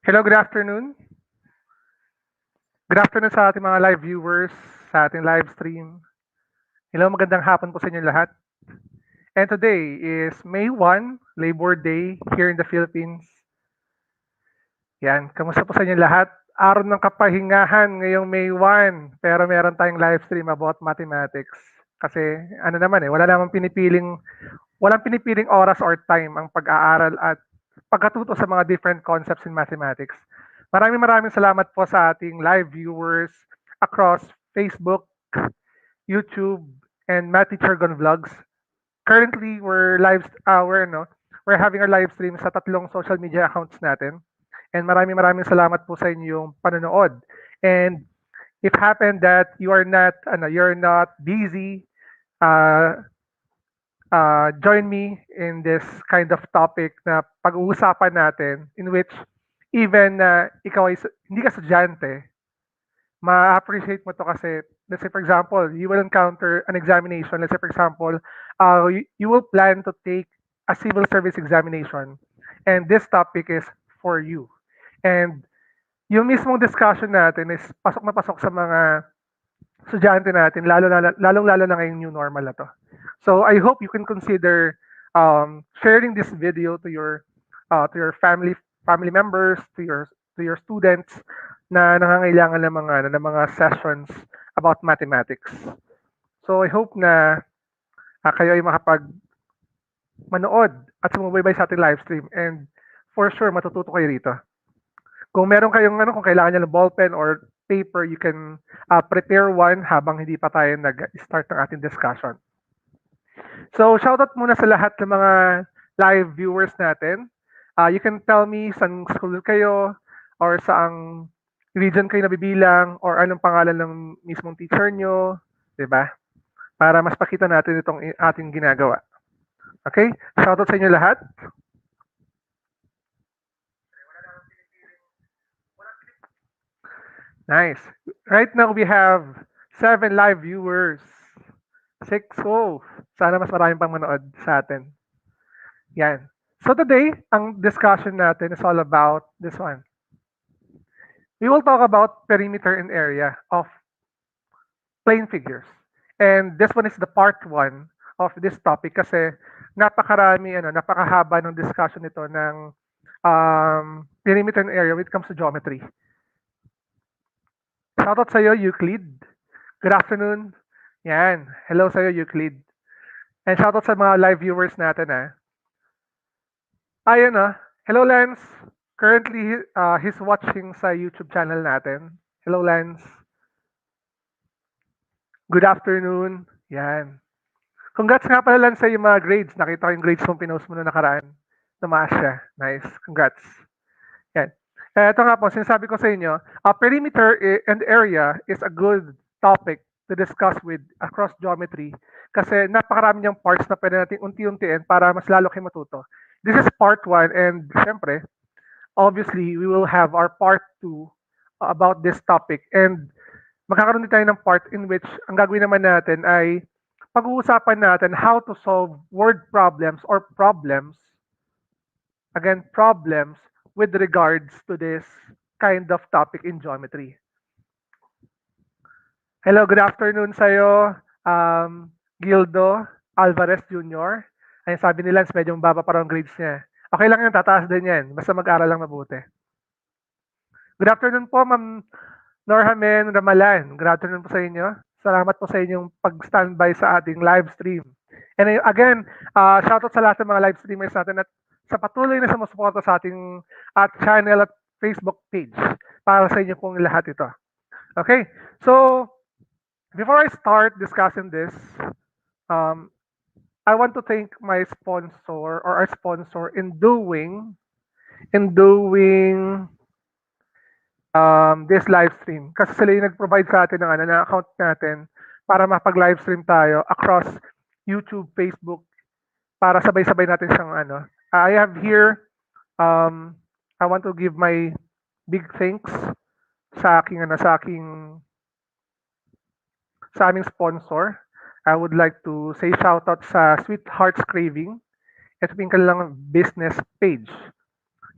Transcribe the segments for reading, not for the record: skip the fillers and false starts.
Hello, good afternoon. Good afternoon sa ating mga live viewers sa ating live stream. Hello, magandang hapon po sa inyo lahat. And today is May 1, Labor Day here in the Philippines. Yan, kamusta po sa inyo lahat? Araw ng kapahingahan ngayong May 1, pero meron tayong live stream about mathematics. Kasi ano naman walang pinipiling oras or time ang pag-aaral at pagkatuto sa mga different concepts in mathematics. Maraming salamat po sa ating live viewers across Facebook, YouTube, and Matt Teacher Gun Vlogs. Currently, we're having our live stream sa tatlong social media accounts natin. And maraming salamat po sa inyong panonood. And if happened that you're not busy, uh, join me in this kind of topic na pag-uusapan natin in which even na hindi ka estudyante, ma-appreciate mo to kasi let's say for example, you will encounter an examination. Let's say for example, you will plan to take a civil service examination and this topic is for you. And yung mismong discussion natin is pasok na pasok sa mga estudyante natin, lalong-lalo na ngayong new normal na to. So I hope you can consider sharing this video to your family members, to your students na nangangailangan ng mga sessions about mathematics. So I hope na kayo ay manood at sumubaybay sa ating live stream and for sure matututo kayo rito. Kung meron kayong kung kailangan niyo ng ballpen or paper, you can prepare one habang hindi pa tayo nag-start ng ating discussion. So, shoutout muna sa lahat ng mga live viewers natin. You can tell me saan school kayo or saang region kayo nabibilang or anong pangalan ng mismong teacher nyo, di ba? Para mas pakita natin itong ating ginagawa. Okay? Shoutout sa inyo lahat. Nice. Right now we have 7 live viewers. 6. Oh, sana mas maraming pang manood sa atin. Yan. So today, ang discussion natin is all about this one. We will talk about perimeter and area of plane figures. And this one is the part 1 of this topic kasi napakahaba ng discussion nito ng perimeter and area when it comes to geometry. Shoutout sa'yo, Euclid. Good afternoon. Yan. Hello sa'yo, Euclid. And shoutout sa mga live viewers natin. Ayun Hello, Lance. Currently, he's watching sa YouTube channel natin. Hello, Lance. Good afternoon. Yan. Congrats nga pala, Lance, sa yung mga grades. Nakita ko yung grades mong pinost mo na nakaraan. Tumaas siya. Nice. Congrats. Yan. Ito nga po, sinasabi ko sa inyo, perimeter and area is a good topic to discuss with across geometry kasi napakarami niyang parts na pwede natin unti-untiin para mas lalo kayo matuto. This is part 1 and syempre, obviously, we will have our part 2 about this topic and magkakaroon din tayo ng part in which ang gagawin naman natin ay pag-uusapan natin how to solve word problems or problems, again, problems with regards to this kind of topic in geometry. Hello, good afternoon sa'yo, Gildo Alvarez Jr. Ay sabi nila, medyo mababa pa raw ang grades niya. Okay lang yan, tataas din yan. Basta mag-aral lang mabuti. Good afternoon po, Ma'am Norhamen Ramalan. Good afternoon po sa inyo. Salamat po sa inyong pag-standby sa ating live stream. And again, shoutout sa lahat ng mga live streamers natin at sa patuloy na sumusuporta sa ating channel at Facebook page para sa inyo pong lahat ito. Okay, so before I start discussing this, I want to thank my sponsor or our sponsor in doing this live stream. Kasi sila yung nag-provide sa atin ng account natin para mapag-live stream tayo across YouTube, Facebook, para sabay-sabay natin siyang I have here, I want to give my big thanks sa aming sponsor. I would like to say shoutout sa Sweetheart's Craving. Ito yung kanilang business page.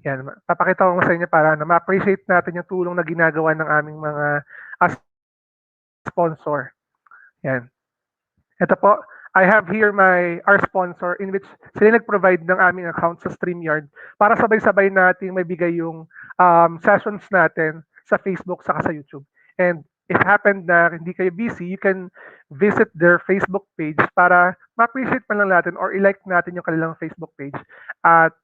Yan, papakita ko sa inyo para na ma-appreciate natin yung tulong na ginagawa ng aming mga sponsor. Yan. Ito po, I have here our sponsor in which sila nag-provide ng aming account sa StreamYard para sabay-sabay nating maibigay yung sessions natin sa Facebook saka sa YouTube. And if happened na hindi kayo busy, you can visit their Facebook page para ma-appreciate pa lang natin or i-like natin yung kanilang Facebook page. At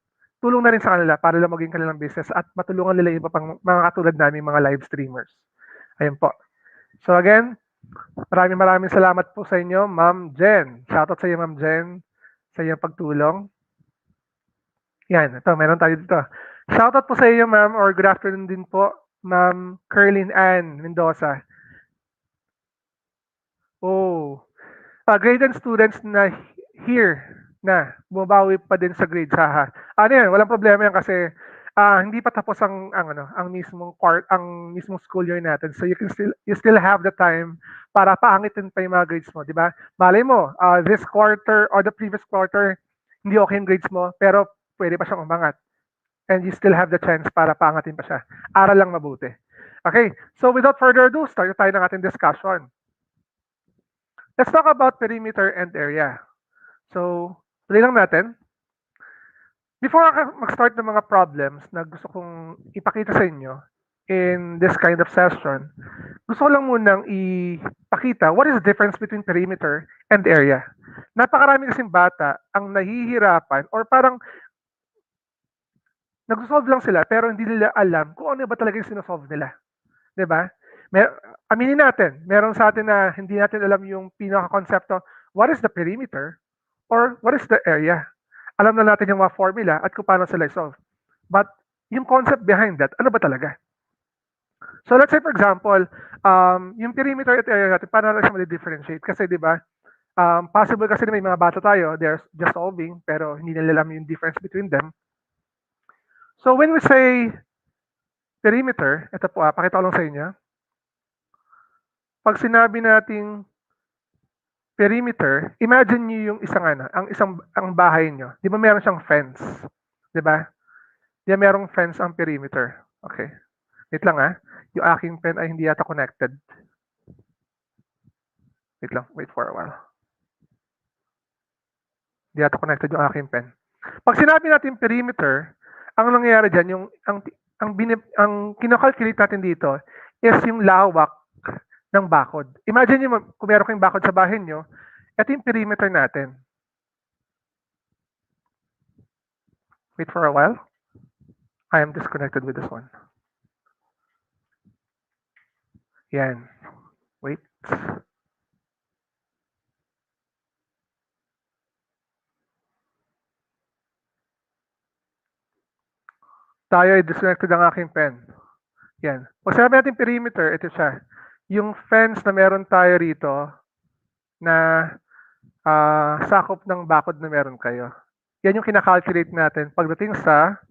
tulong na rin sa kanila para lang maging kanilang business at matulungan nila yung iba pang mga katulad namin mga live streamers. Ayun po. So again, maraming salamat po sa inyo, Ma'am Jen. Shoutout sa iyo, Ma'am Jen, sa iyong pagtulong. Yan, ito, meron tayo dito. Shoutout po sa iyo, Ma'am, or good afternoon din po, Ma'am Kerlin Ann Mendoza. Oh, grade and students na here na bumabawi pa din sa grades, haha. Ano yan, walang problema yan kasi hindi pa tapos ang mismong school year natin. So you still have the time para paangitin pa yung mga grades mo, di ba? Malay mo, this quarter or the previous quarter, hindi okay yung grades mo, pero pwede pa siyang umangat. And you still have the chance para paangatin pa siya. Aral lang mabuti. Okay, so without further ado, start tayo ng ating discussion. Let's talk about perimeter and area. So, tuloy lang natin. Before mag-start ng mga problems na gusto kong ipakita sa inyo in this kind of session, gusto ko lang munang ipakita what is the difference between perimeter and area. Napakarami kasing bata ang nahihirapan or parang nag-solve lang sila pero hindi nila alam kung ano ba talaga yung sinosolve nila. 'Di ba? Aminin natin, meron sa atin na hindi natin alam yung pinaka-konsepto, what is the perimeter or what is the area? Alam na natin yung mga formula at kung paano sila solve. But yung concept behind that, ano ba talaga? So let's say for example, yung perimeter at area natin, paano natin siya ma-differentiate? Kasi di ba, possible kasi na may mga bata tayo, they're just solving, pero hindi nila alam yung difference between them. So when we say perimeter, ito po, pakita ko lang sa inyo. Pag sinabi nating perimeter, imagine niyo yung ang bahay niyo. 'Di ba meron siyang fence? 'Di ba? Di ba merong fence ang perimeter? Okay. Wait lang Yung aking pen ay hindi yata connected. Wait lang, wait for a while. Hindi yata connected yung aking pen. Pag sinabi natin perimeter, ang nangyayari diyan yung ang kino-calculate natin dito is yung lawak ng bakod. Imagine niyo kung meron kayong bakod sa bahay niyo, ito yung perimeter natin. Wait for a while. I am disconnected with this one. Yan. Wait. Tayo ay disconnected ang aking pen. Yan. Pag sinabi natin perimeter, ito siya. Yung fence na meron tayo rito na sakop ng bakod na meron kayo. Yan yung kinakalculate natin pagdating sa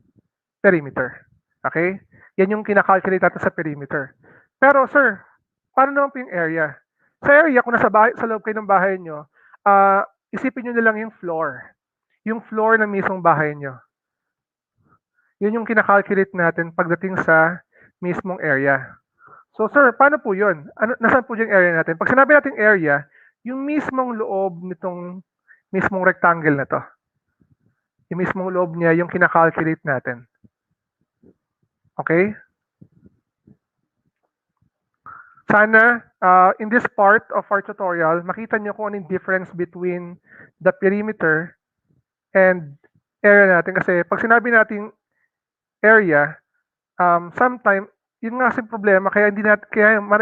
perimeter. Okay? Yan yung kinakalculate natin sa perimeter. Pero sir, paano naman po yung area? Sa area, kung sa loob kayo ng bahay nyo, isipin nyo na lang yung floor. Yung floor ng mismong bahay nyo. Yun yung kinakalculate natin pagdating sa mismong area. So sir, paano po yun? Nasaan po yung area natin? Pag sinabi natin area, yung mismong loob nitong mismong rectangle na to. Yung mismong loob niya, yung kinakalculate natin. Okay? Sana, in this part of our tutorial, makita nyo kung anong difference between the perimeter and area natin. Kasi pag sinabi natin area, sometimes, yun nga kasi problema, kaya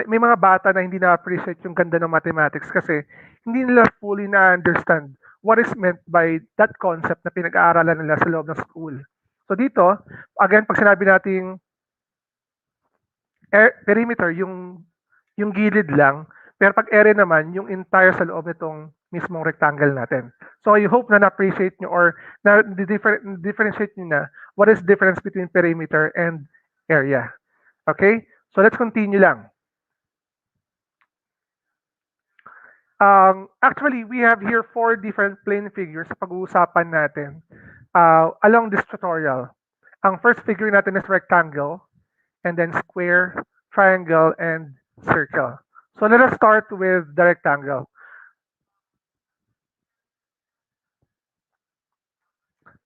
may mga bata na hindi na-appreciate yung ganda ng mathematics kasi hindi nila fully na-understand what is meant by that concept na pinag-aaralan nila sa loob ng school. So dito, again, pag sinabi nating perimeter, yung gilid lang, pero pag area naman, yung entire sa loob nitong mismong rectangle natin. So I hope na na-appreciate nyo or na-differentiate nyo na what is the difference between perimeter and area. Okay? So let's continue lang. Actually, we have here 4 different plane figures sa pag-uusapan natin along this tutorial. Ang first figure natin is rectangle, and then square, triangle, and circle. So let us start with the rectangle.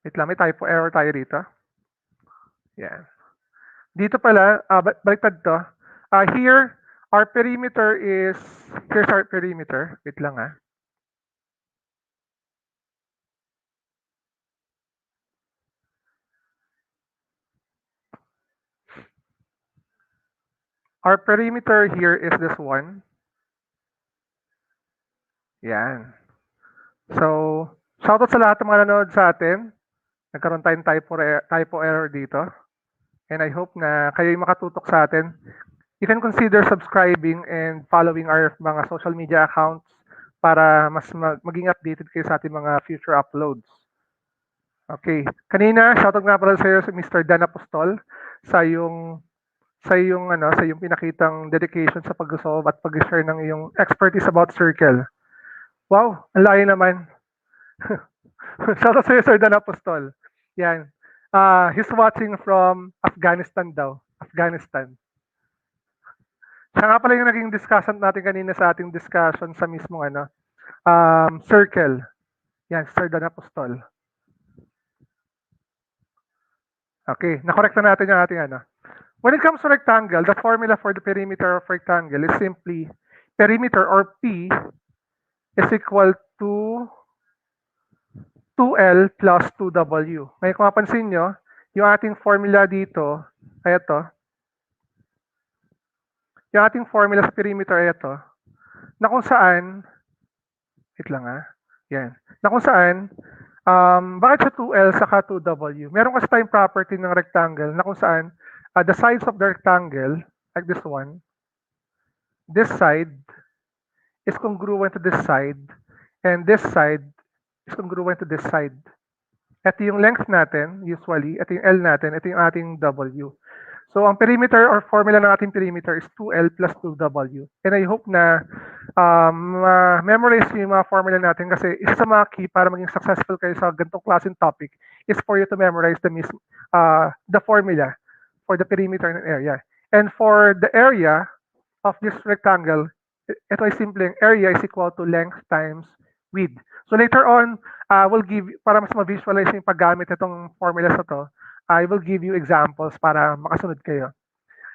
Wait lang, may typo error tayo dito. Yan. Dito pala, baliktad to. Here, our perimeter is, here's our perimeter. Wait lang Our perimeter here is this one. Yan. So, shoutout sa lahat ng mga nanonood sa atin. Nagkaroon tayong typo error dito. And I hope na kayo yung makatutok sa atin. You can consider subscribing and following our mga social media accounts para mas maging updated kayo sa ating mga future uploads. Okay. Kanina, shoutout nga pala sa iyo si Mr. Dan Apostol sa yung pinakitang dedication sa pag-solve at pag-share ng iyong expertise about circle. Wow, ang layo naman. Shoutout sa iyo, Sir Dan Apostol. Yan. He's watching from Afghanistan daw. Afghanistan. Siya nga pala yung naging discussion natin kanina sa ating discussion sa mismong circle. Yan, Sir Dan Apostol. Okay, nakorek na natin yung ating When it comes to rectangle, the formula for the perimeter of rectangle is simply perimeter, or P, is equal to 2L plus 2W. May kung mapansin nyo, yung ating formula dito ay ito. Yung ating formula sa perimeter ay ito. Na kung saan, wait lang yan. Na kung saan, bakit siya 2L saka 2W? Meron kasi tayong property ng rectangle na kung saan the sides of the rectangle, like this one, this side is congruent to this side, and this side is congruent to this side. Ito yung length natin, usually. Ito yung L natin. Ito yung ating W. So, ang perimeter or formula ng ating perimeter is 2L plus 2W. And I hope na memorize yung mga formula natin kasi isa sa mga key para maging successful kayo sa ganitong klaseng topic is for you to memorize the formula for the perimeter and area. And for the area of this rectangle, ito ay simpleng area is equal to length times width. So later on, we'll give, para mas ma-visualize yung paggamit itong formulas na to, I will give you examples para makasunod kayo.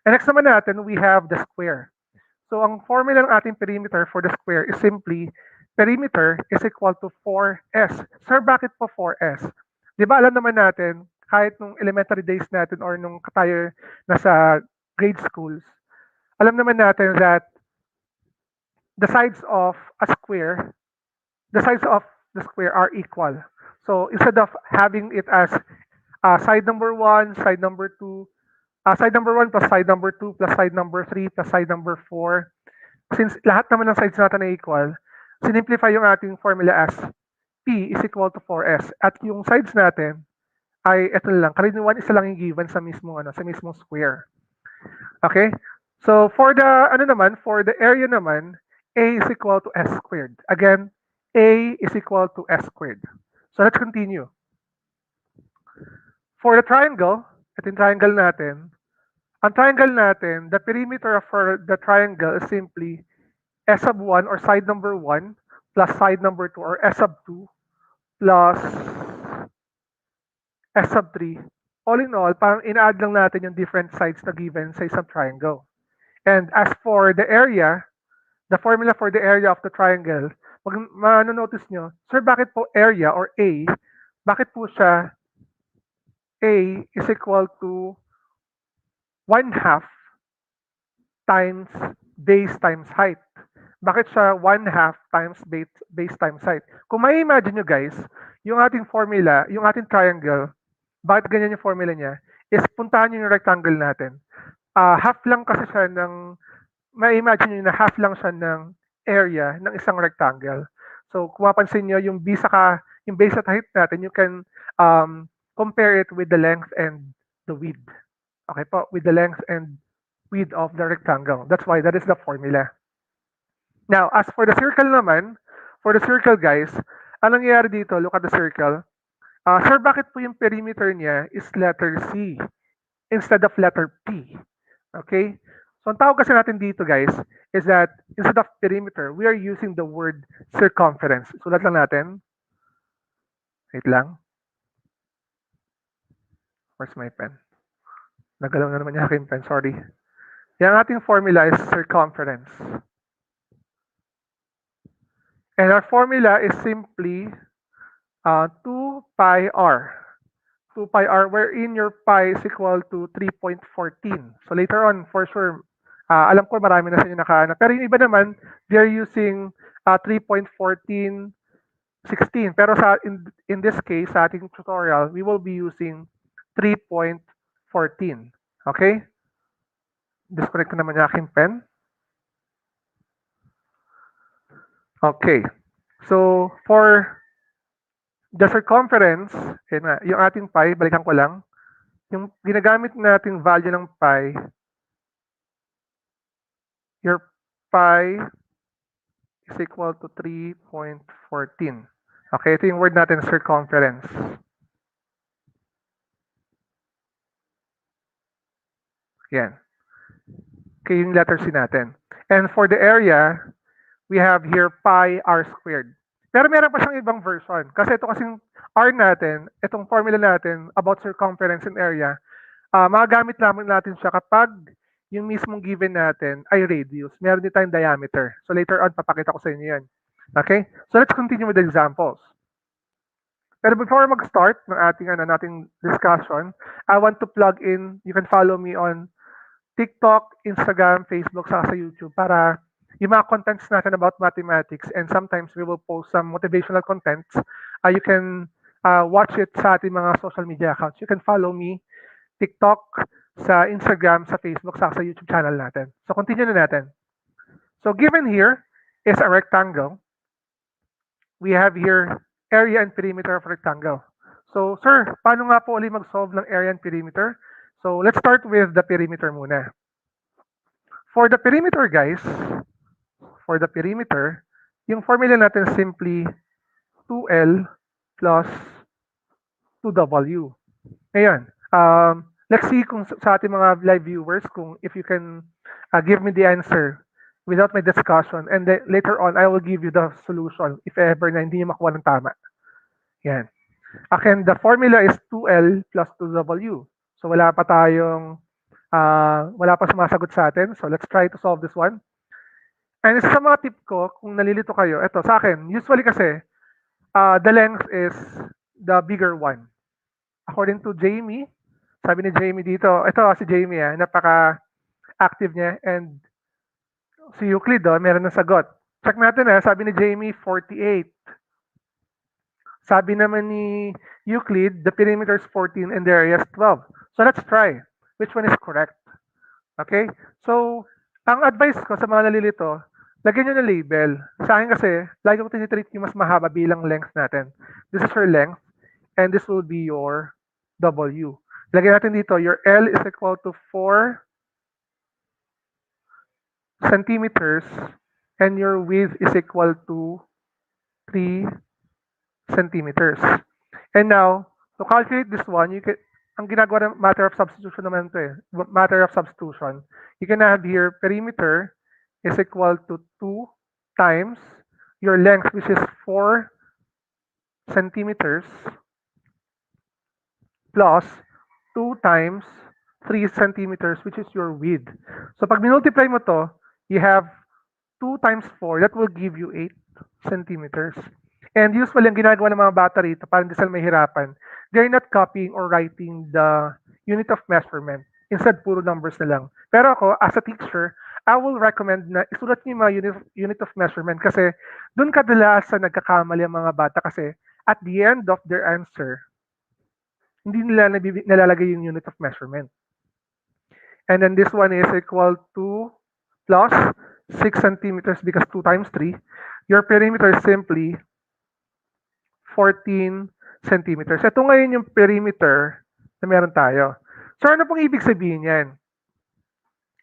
And next naman natin, we have the square. So ang formula ng ating perimeter for the square is simply perimeter is equal to 4S. Sir, bakit po 4S? Di ba alam naman natin, kahit nung elementary days natin or nung tayo nasa grade schools, alam naman natin that the sides of a square, the sides of the square are equal. So instead of having it as side number 1, side number 2, side number 1 plus side number 2 plus side number 3 plus side number 4, since lahat naman ng sides natin ay equal, sinimplify yung ating formula as P is equal to 4S. At yung sides natin ay ito lang, karaniwan isa lang yung given sa mismong square. Okay? So for the for the area naman, A is equal to S squared. Again, A is equal to S squared. So let's continue. For the triangle, ito yung triangle natin. Ang triangle natin, the perimeter for the triangle is simply S sub 1 or side number 1 plus side number 2 or S sub 2 plus S sub 3. All in all, parang ina-add lang natin yung different sides na given sa isang triangle. And as for the area, the formula for the area of the triangle, manonotice nyo, sir, bakit po area or A, bakit po siya A is equal to 1/2 times base times height? Bakit siya 1/2 times base times height? Kung may imagine nyo guys, yung ating formula, yung ating triangle, bakit ganyan yung formula niya, is puntahan nyo yung rectangle natin. Half lang kasi siya ng, may imagine nyo na half lang siya ng area ng isang rectangle. So kung mapansin nyo, yung base at height natin, you can compare it with the length and the width. Okay po, with the length and width of the rectangle. That's why that is the formula. Now, as for the circle naman, for the circle guys, anong nangyayari dito? Look at the circle. Sir, bakit po yung perimeter niya is letter C instead of letter P? Okay? So, ang tawag kasi natin dito, guys, is that instead of perimeter, we are using the word circumference. Sulat lang natin. Wait lang. Where's my pen? Nagalaw na naman yung aking pen. Sorry. Yung ating formula is circumference. And our formula is simply 2 pi r. 2 pi r, wherein your pi is equal to 3.14. So later on, for sure, alam ko marami na sa inyo nakahanap. Pero yung iba naman, they're using 3.14, 16. Pero in this case, sa ating tutorial, we will be using 3.14. Okay? Disconnect ko naman yung aking pen. Okay. So, for the circumference, yung ating pi, balikan ko lang. Yung ginagamit nating value ng pi, your pi is equal to 3.14. Okay, ito yung word natin, circumference. Yan. Okay, yung letter C natin. And for the area, we have here pi r squared. Pero meron pa siyang ibang version. Kasi ito kasing r natin, itong formula natin about circumference and area, magagamit natin siya kapag yung mismong given natin ay radius. Meron din tayong diameter. So later on, papakita ko sa inyo yan. Okay? So let's continue with the examples. Pero before mag-start ng ating discussion, I want to plug in, you can follow me on TikTok, Instagram, Facebook, sa YouTube para yung mga contents natin about mathematics, and sometimes we will post some motivational contents. You can watch it sa ating mga social media accounts. You can follow me, TikTok, sa Instagram, sa Facebook, sa YouTube channel natin. So continue na natin. So given here is a rectangle. We have here area and perimeter of rectangle. So sir, paano nga po ulit mag-solve ng area and perimeter? So let's start with the perimeter muna. For the perimeter, guys, yung formula natin simply 2L plus 2W. Ngayon, let's see kung sa ating mga live viewers, kung if you can give me the answer without my discussion, and then later on, I will give you the solution if ever na hindi nyo makuha ng tama. Yan. Again, the formula is 2L plus 2W. So wala pa sumasagot sa atin. So let's try to solve this one. And isa sa mga tip ko, kung nalilito kayo, ito sa akin, usually kasi, the length is the bigger one. According to Jamie, sabi ni Jamie dito, ito si Jamie, napaka-active niya, and si Euclid, meron ng sagot. Check natin, sabi ni Jamie, 48. Sabi naman ni Euclid, the perimeter is 14 and the area is 12. So let's try. Which one is correct? Okay? So, ang advice ko sa mga nalilito, lagyan nyo na label. Sa akin kasi, lagi ko tinitreat yung mas mahaba bilang length natin. This is your length, and this will be your W. Lagyan natin dito, your L is equal to 4 centimeters, and your width is equal to 3 centimeters. And now, to calculate this one, ang ginagawa ng matter of substitution naman ito matter of substitution, you can have here perimeter is equal to 2 times your length, which is 4 centimeters, plus 2 times 3 centimeters, which is your width. So pag minultiply mo to, you have 2 times 4, that will give you 8 centimeters. And usually, ang ginagawa ng mga bata rito, parang hindi sila mahirapan, they're not copying or writing the unit of measurement. Instead, puro numbers na lang. Pero ako, as a teacher, I will recommend na isulat niyo yung mga unit of measurement kasi doon kadalasan nagkakamali ang mga bata kasi at the end of their answer, hindi nila nalalagay yung unit of measurement. And then this one is equal to plus 6 centimeters because 2 times 3. Your perimeter is simply 14 centimeters. Ito ngayon yung perimeter na meron tayo. So ano pong ibig sabihin yan?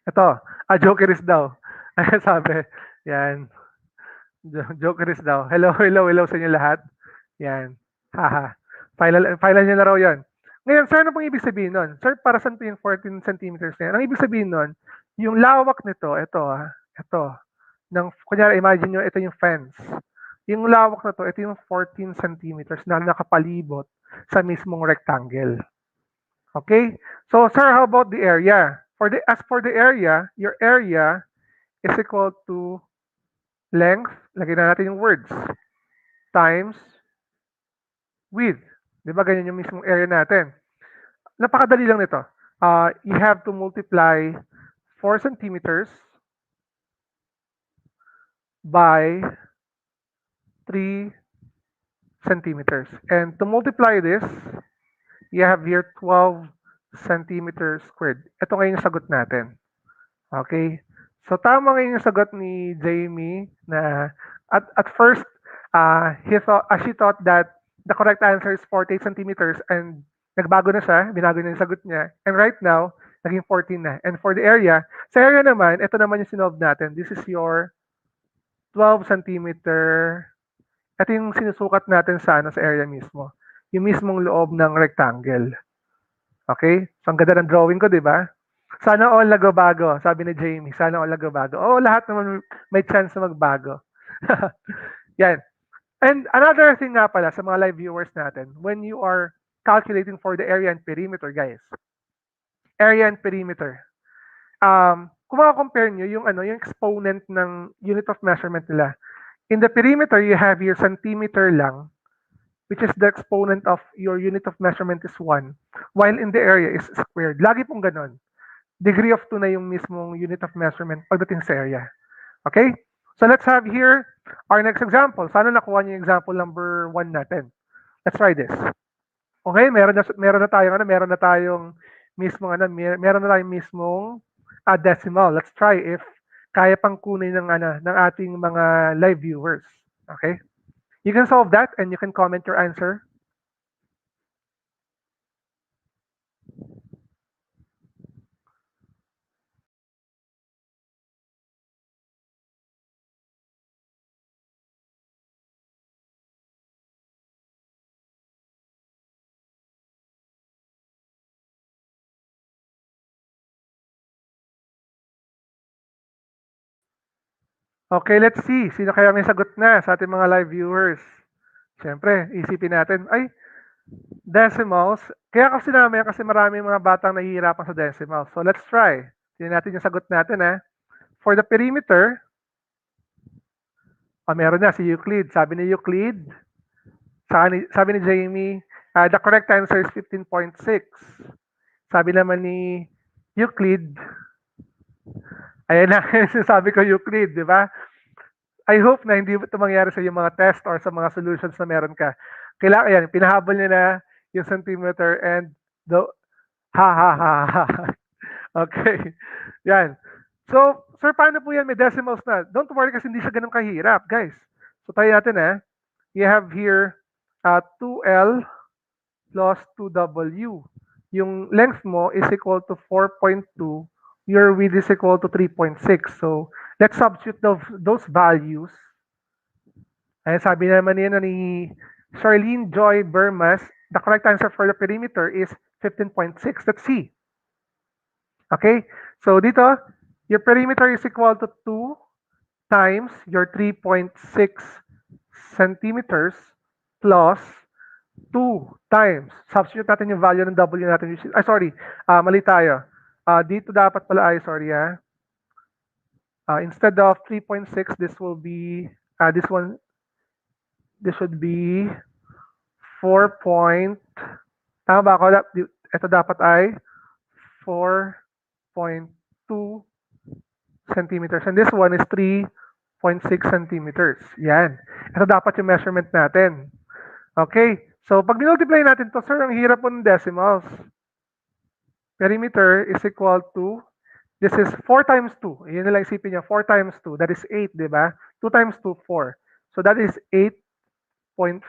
Ito, jokeris daw. Ay, sabi, yan. Jokeris daw. Hello sa inyo lahat. Yan. Haha. Final niya na raw yan. Ngayon, sir, ano pong ibig sabihin nun? Sir, para saan po yung 14 centimeters na yan? Ang ibig sabihin nun, yung lawak nito, ito, kunyari, imagine nyo, ito yung fence. Yung lawak na to, ito yung 14 centimeters na nakapalibot sa mismong rectangle. Okay? So, sir, how about the area? As for the area, your area is equal to length, lagyan na natin yung words, times width. Di ba ganyan yung mismong area natin? Napakadali lang nito. You have to multiply 4 centimeters by 3 centimeters. And to multiply this, you have here 12 centimeters squared. Ito ngayon yung sagot natin. Okay? So tama ngayon yung sagot ni Jamie na at first she thought that the correct answer is 48 centimeters and nagbago na siya, binago na yung sagot niya. And right now, naging 14 na. And for the area, sa area naman, ito naman yung sinolve natin. This is your 12 centimeter. Ito yung sinusukat natin sa area mismo. Yung mismong loob ng rectangle. Okay? So, ang ganda ng drawing ko, di ba? Sana all nagbabago, sabi ni Jamie. Sana all nagbabago. Oo, lahat naman may chance na magbago. Yan. And another thing nga pala sa mga live viewers natin, when you are calculating for the area and perimeter, guys. Area and perimeter. Kung maka-compare nyo yung exponent ng unit of measurement nila. In the perimeter, you have your centimeter lang, which is the exponent of your unit of measurement is 1, while in the area is squared. Lagi pong ganon. Degree of 2 na yung mismong unit of measurement pagdating sa area. Okay? So let's have here our next example. Sana nakuha niyo yung example number 1 natin. Let's try this. Okay, meron na tayong mismong decimal. Let's try if kaya pang kunin ng ating mga live viewers. Okay? You can solve that and you can comment your answer. Okay, let's see. Sino kaya may sagot na sa ating mga live viewers? Siyempre, isipin natin, ay, decimals. Kaya kasi namin, kasi marami mga batang nahihirapan sa decimals. So let's try. Tingnan natin yung sagot natin, ha. For the perimeter, meron na si Euclid. Sabi ni Euclid, sabi ni Jamie, the correct answer is 15.6. Sabi naman ni Euclid, ayan na, sabi ko Euclid, di ba? I hope na hindi ito mangyari sa yung mga test or sa mga solutions na meron ka. Kailangan, ayan, pinahabol niya na yung centimeter and the, ha. Okay. Yan. So, sir, paano po yan? May decimals na. Don't worry kasi hindi siya ganun kahirap, guys. So, tayo natin, you have here 2L plus 2W. Yung length mo is equal to 4.2. Your width is equal to 3.6. So, let's substitute those values. Ayan, sabi naman ni Charlene Joy Burmas, the correct answer for the perimeter is 15.6. Let's see. Okay? So, dito, your perimeter is equal to 2 times your 3.6 centimeters plus 2 times. Substitute natin yung value ng W natin. Mali tayo. Dito dapat pala instead of 3.6, this will be, this should be 4 point, tama ba ako? Ito dapat ay 4.2 centimeters. And this one is 3.6 centimeters. Yan. Ito dapat yung measurement natin. Okay. So, pag multiply natin to, sir, ang hirap po ng decimals. Perimeter is equal to, this is 4 times 2. Yun na lang isipin niya, 4 times 2. That is 8, di ba? 2 times 2, 4. So, that is 8.4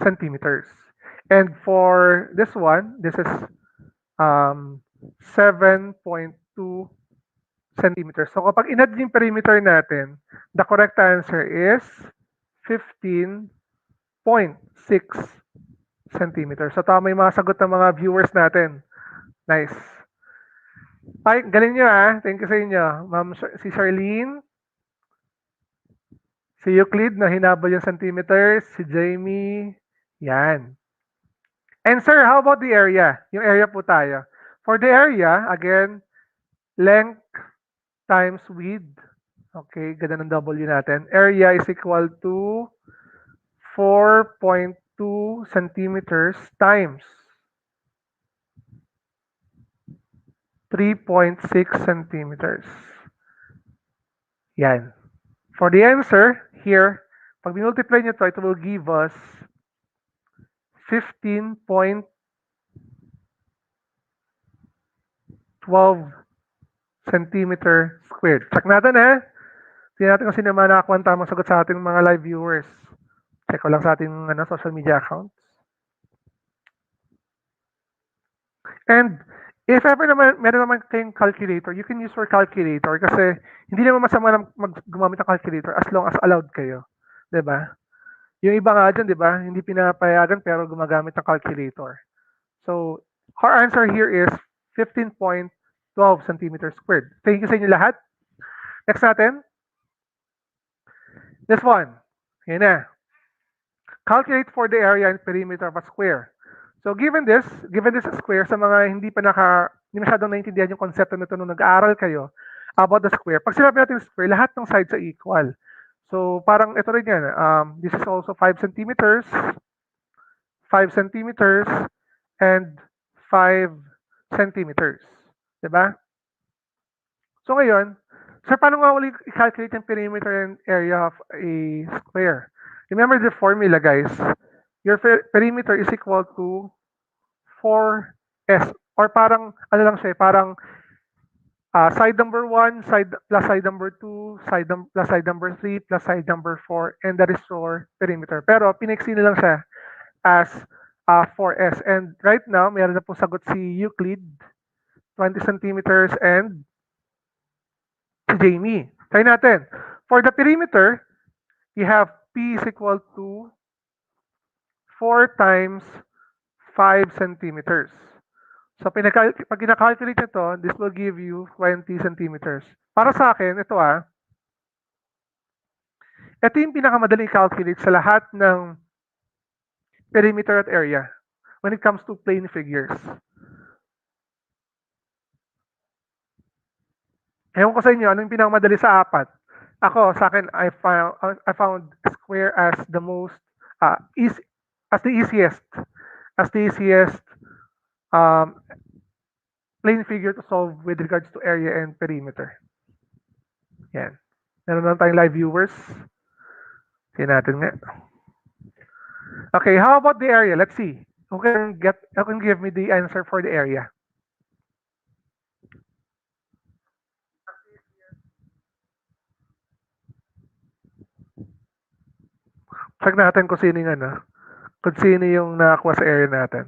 centimeters. And for this one, this is 7.2 centimeters. So, kapag in-add yung perimeter natin, the correct answer is 15.6 centimeters. So tama yung mga sagot ng mga viewers natin. Nice. Ay, galing nyo Thank you sa inyo. Ma'am, si Charlene, si Euclid na hinabol yung centimeters, si Jamie, yan. And sir, how about the area? Yung area po tayo. For the area, again, length times width. Okay, ganda ng W natin. Area is equal to 4.2 centimeters times 3.6 centimeters. Yan. For the answer, here, pag multiply nyo to, it will give us 15.12 centimeter squared. Check natin Tingnan natin kung sino naman nakakuha ng tamang sagot sa ating mga live viewers. Check ko lang sa ating social media accounts. And if ever naman, meron naman kayong calculator, you can use your calculator kasi hindi naman masama na gumamit ng calculator as long as allowed kayo. 'Di ba? Yung iba nga dyan, 'di ba? Hindi pinapayagan pero gumagamit ng calculator. So, our answer here is 15.12 centimeters squared. Thank you sa inyo lahat. Next natin. This one. Yan na. Calculate for the area and perimeter of a square. So given this square, sa mga hindi masyadong naintindihan yung konsepto nito nung nag-aaral kayo about the square, pag sinabi natin square, lahat ng sides ay equal. So parang ito rin yan, this is also 5 centimeters, 5 centimeters, and 5 centimeters. Diba? So ngayon, sir, paano nga ulit i-calculate yung perimeter and area of a square? Remember the formula, guys. Your perimeter is equal to 4s. Or parang, ano lang siya, parang side number 1, side plus side number 2, plus side number 3, plus side number 4, and that is your perimeter. Pero piniksi na lang siya as 4s. And right now, meron na po sagot si Euclid, 20 centimeters, and si Jamie. Try natin. For the perimeter, you have P is equal to 4 times 5 centimeters. So, pag kina-calculate nyo this will give you 20 centimeters. Para sa akin, ito ito yung pinakamadaling calculate sa lahat ng perimeter at area when it comes to plane figures. Ewan ko sa inyo, ano yung pinakamadali sa apat? Ako, sa akin, I found square as the most, as the easiest plane figure to solve with regards to area and perimeter. Yan. Meron na tayong live viewers. Tingnan natin nga. Okay, how about the area? Let's see. Who can give me the answer for the area? Check natin kung sino yung kung sino yung nakakuha sa area natin.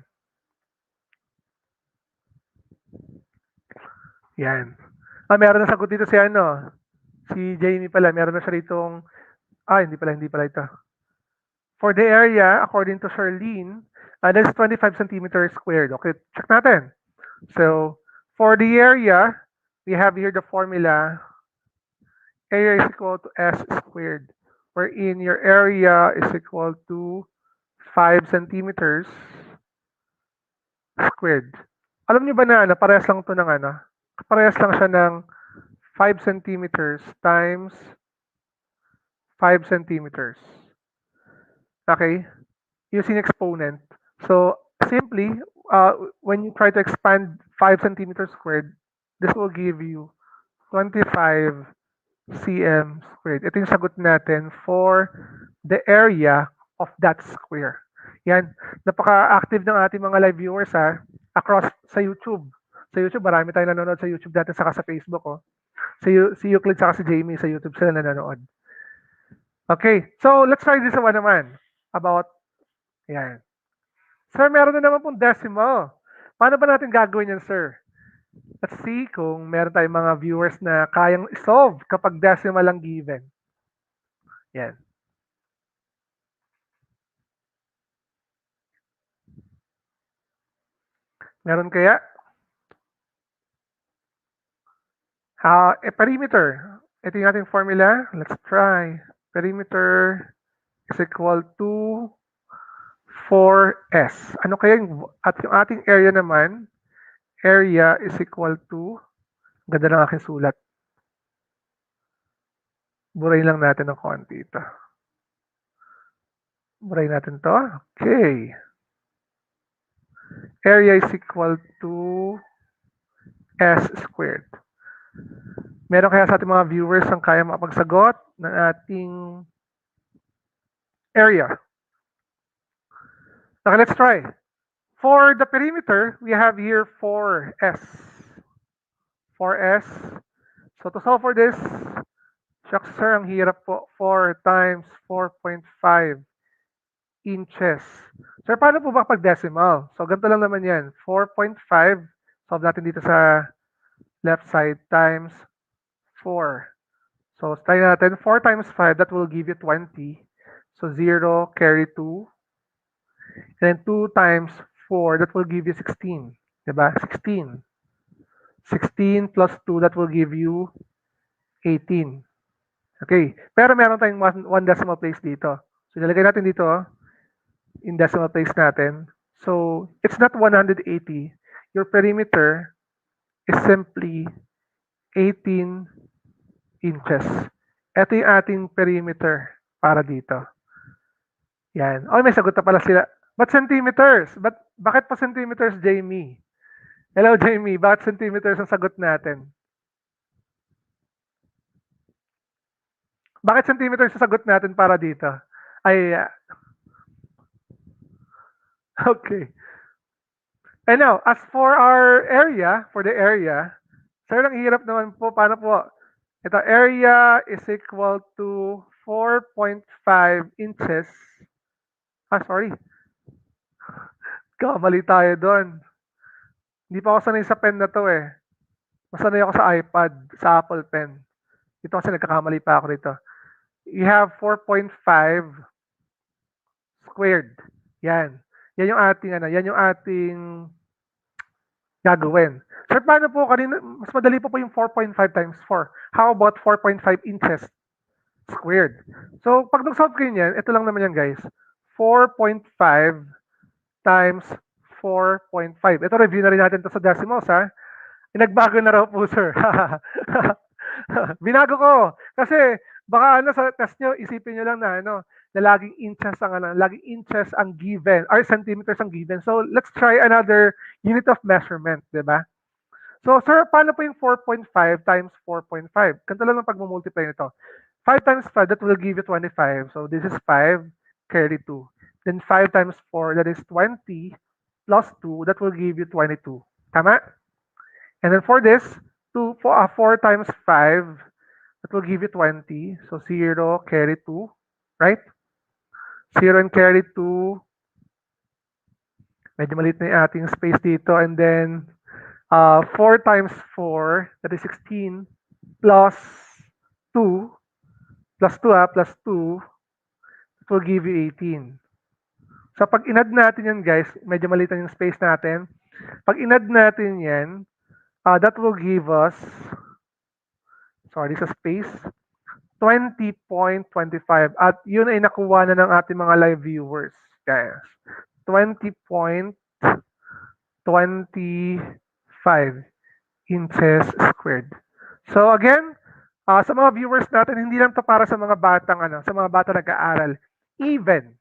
Yan. Meron na sagot dito si si Jamie pala. Meron na siya ritong, hindi pala ito. For the area, according to Charlene, that's 25 centimeters squared. Okay, check natin. So, for the area, we have here the formula. Area is equal to S squared, wherein your area is equal to 5 centimeters squared. Alam niyo ba na parehas lang ito ng parehas lang siya ng 5 centimeters times 5 centimeters. Okay? Using exponent. So, simply, when you try to expand 5 centimeters squared, this will give you 25 cm squared. Ito yung sagot natin for the area of that square. Yan. Napaka-active ng ating mga live viewers across sa YouTube. Sa YouTube, marami tayong nanonood sa YouTube natin saka sa Facebook. Si Euclid saka si Jamie sa YouTube sila nanonood. Okay, so let's try this one naman about, yan. Sir, meron na naman pong decimal. Paano ba natin gagawin yan, sir? Let's see kung meron tayong mga viewers na kayang solve kapag decimal ang given. Yan. Meron kaya? Perimeter. Ito yung ating formula. Let's try. Perimeter is equal to 4S. Ano kaya yung ating area naman? Area is equal to, ganda ng aking sulat. Burayin lang natin ng konti ito. Burayin natin to. Okay. Area is equal to S squared. Meron kaya sa ating mga viewers ang kaya makapagsagot ng ating area? Okay, let's try. For the perimeter, we have here 4S. 4S. So to solve for this, shucks sir, ang hirap po. 4 times 4.5 inches. Sir, paano po ba pag decimal? So ganito lang naman yan. 4.5. Solve natin dito sa left side times 4. So try natin. 4 times 5, that will give you 20. So 0, carry 2. And then 2 times 4, that will give you 16. Diba? 16. 16 plus 2, that will give you 18. Okay. Pero meron tayong one decimal place dito. So nilagay natin dito in decimal place natin. So it's not 180. Your perimeter is simply 18 inches. Ito yung ating perimeter para dito. Yan. Oh, may sagot na pala sila. But centimeters? Bakit pa centimeters, Jamie? Hello, Jamie. Bakit centimeters ang sagot natin? Bakit centimeters ang sagot natin para dito? Ay, okay. And now, as for our area, for the area, sir, ang hirap naman po. Paano po? Ito, area is equal to 4.5 inches. Sorry. Kamali tayo doon. Hindi pa ako sanay sa pen na to eh. Masanay ako sa iPad, sa Apple Pen. Dito kasi nagkakamali pa ako dito. You have 4.5 squared. Yan. Yan yung ating yan yung ating gagawin. Sir, paano po kanina mas madali po yung 4.5 times 4? How about 4.5 inches squared? So, pag nag-solve kayo niyan, ito lang naman yan, guys. 4.5 times 4.5. Ito, review na rin natin to sa decimals, ha? Nagbago na raw po, sir. Binago ko. Kasi, baka sa test nyo, isipin nyo lang na laging inches ang given, or centimeters ang given. So, let's try another unit of measurement, di ba? So, sir, paano po yung 4.5 times 4.5? Ganito lang ang pag-multiply nito. 5 times 5, that will give you 25. So, this is 5, carry 2. Then 5 times 4, that is 20, plus 2, that will give you 22. Tama? And then for this, 4 times 5, that will give you 20. So 0, carry 2, right? 0 and carry 2. Medyo maliit na yung ating space dito. And then 4 times 4, that is 16, plus 2, plus 2, plus 2, it will give you 18. So pag inad natin yan, guys, medyo maliit na yung space natin. Pag inad natin yan, that will give us, sorry sa space, 20.25. At yun ay nakuha na ng ating mga live viewers, guys. 20.25 inches squared. So again, sa mga viewers natin, hindi lang to para sa mga batang sa mga bata nag-aaral. Even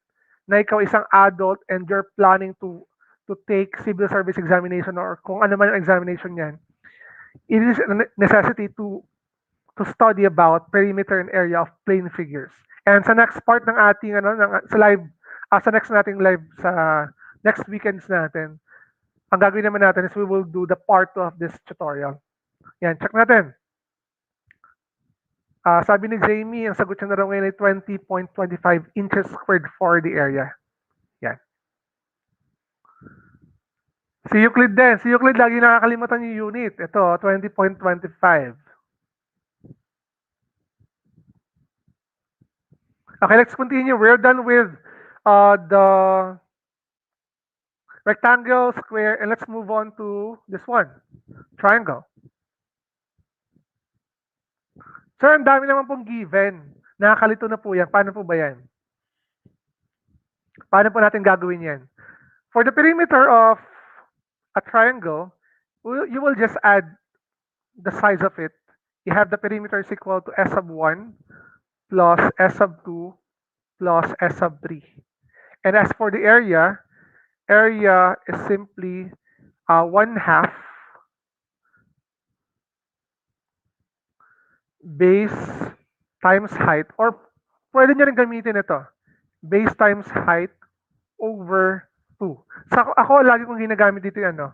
na ikaw isang adult and you're planning to take civil service examination or kung ano man ang examination niyan, it is a necessity to study about perimeter and area of plane figures. And sa next part ng ating sa live, sa next nating live sa next weekends natin, ang gagawin naman natin is we will do the part 2 of this tutorial. Yan, check natin. Sabi ni Jamie, ang sagot niya na raw ngayon ay 20.25 inches squared for the area. Yan. Si Euclid din. Si Euclid lagi nakakalimutan yung unit. Ito, 20.25. Okay, let's continue. We're done with the rectangle, square, and let's move on to this one, triangle. Sir, ang dami naman pong given. Nakakalito na po yan. Paano po ba yan? Paano po natin gagawin yan? For the perimeter of a triangle, you will just add the size of it. You have the perimeter is equal to S sub 1 plus S sub 2 plus S sub 3. And as for the area is simply 1/2 base times height, or pwede nyo rin gamitin ito, base times height over 2. So ako lagi kong ginagamit dito yung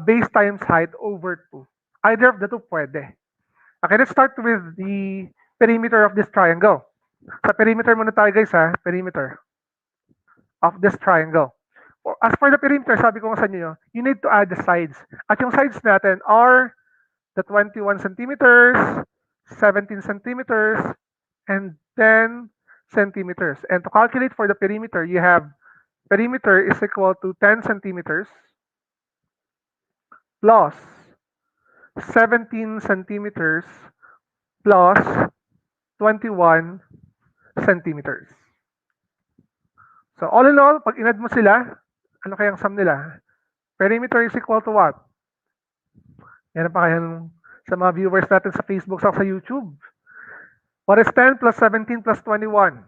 base times height over 2. Either of the two pwede. Okay, let's start with the perimeter of this triangle. Sa perimeter muna tayo guys ha, perimeter of this triangle. As for the perimeter, sabi ko nga sa inyo, you need to add the sides. At yung sides natin are the 21 centimeters, 17 centimeters, and 10 centimeters. And to calculate for the perimeter, you have perimeter is equal to 10 centimeters plus 17 centimeters plus 21 centimeters. So all in all, pag inad mo sila, ano kayang sum nila? Perimeter is equal to what? Yan pa kayang sa mga viewers natin sa Facebook sa YouTube. What is 10 plus 17 plus 21?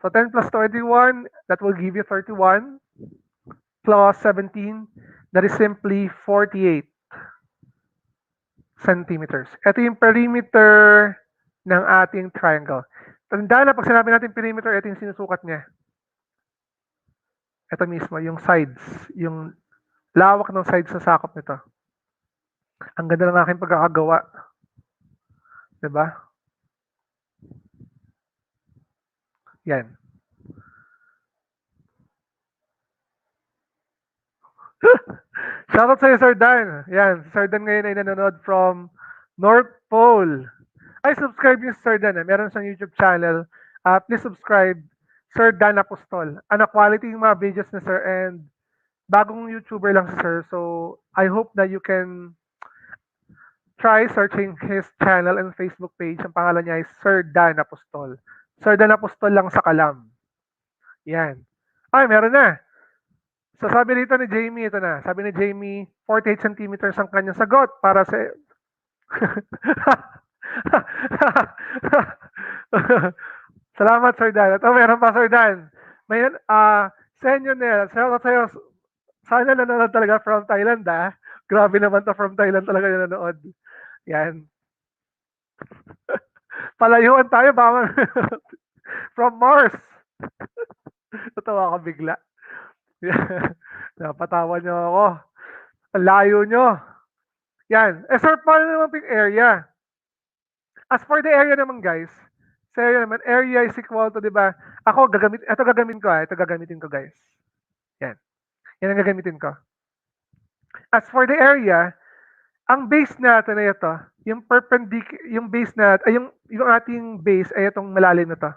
So 10 plus 21, that will give you 31 plus 17, that is simply 48 centimeters. Ito yung perimeter ng ating triangle. Tandaan na pag sinabi natin perimeter, ito yung sinusukat niya. Ito mismo, yung sides, yung lawak ng sides sa sakop nito. Ang ganda ng aking pagkakagawa. Diba? Yan. Shoutout sa'yo, Sir Dan. Yan, Sir Dan ngayon ay nanonood from North Pole. Ay, subscribe yung Sir Dan. Meron siyang YouTube channel. Please subscribe, Sir Dan Apostol. Quality yung mga videos na Sir, and bagong YouTuber lang si Sir. So, I hope that you can try searching his channel and Facebook page. Ang pangalan niya ay Sir Dan Apostol. Sir Dan Apostol lang sa Kalam. Yan. Ay, meron na. So sabi dito ni Jamie, ito na. Sabi ni Jamie, 48 centimeters ang kanyang sagot para sa... Salamat, Sir Dan. Ito, meron pa, Sir Dan. May, Senyo Nel, sa'yo, sana nanonood talaga from Thailand, ah. Grabe naman to, from Thailand talaga nanonood. Yan. Palayuan tayo, baka from Mars. Tatawa ka bigla. Napatawa nyo ako. Ang layo nyo. Yan. Sir, paano naman yung area? As for the area naman, guys, sa area naman, area is equal to, di ba? Ako, gagamitin ko, ito gagamitin ko, guys. Yan. Yan ang gagamitin ko. As for the area, ang base natin ay ito, yung perpendicular, yung base natin, yung ating base ay itong malalim na to.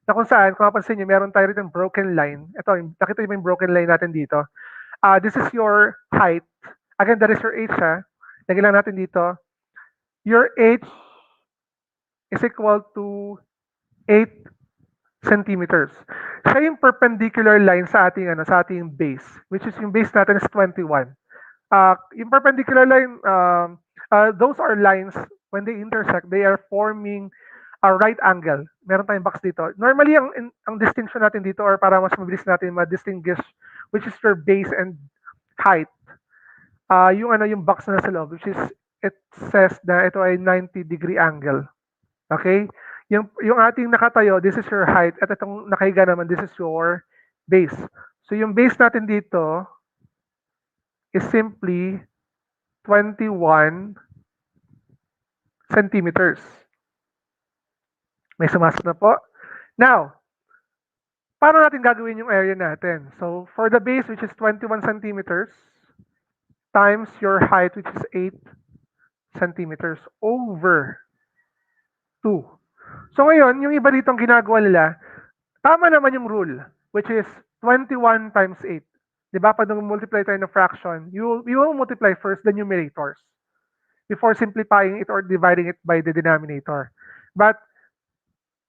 Na kung saan, kung mapansin nyo, meron tayo rito yung broken line. Ito, nakita nyo yung broken line natin dito. This is your height. Again, that is your h, ha. Lagyan lang natin dito. Your h is equal to 8 centimeters. Siya yung perpendicular line sa ating, sa ating base, which is yung base natin is 21. Yung perpendicular line, those are lines, when they intersect, they are forming a right angle. Meron tayong box dito. Normally, ang distinction natin dito, or para mas mabilis natin ma-distinguish which is your base and height, yung box na sa loob, which is, it says na ito ay 90-degree angle. Okay? Yung ating nakatayo, this is your height, at itong nakahiga naman, this is your base. So yung base natin dito is simply 21 centimeters. May sumasok na po. Now, paano natin gagawin yung area natin? So, for the base, which is 21 centimeters, times your height, which is 8 centimeters, over 2. So, ngayon, yung iba dito ang ginagawa nila, tama naman yung rule, which is 21 times 8. Di ba? Pag multiply tayo ng fraction, you will multiply first the numerators before simplifying it or dividing it by the denominator. But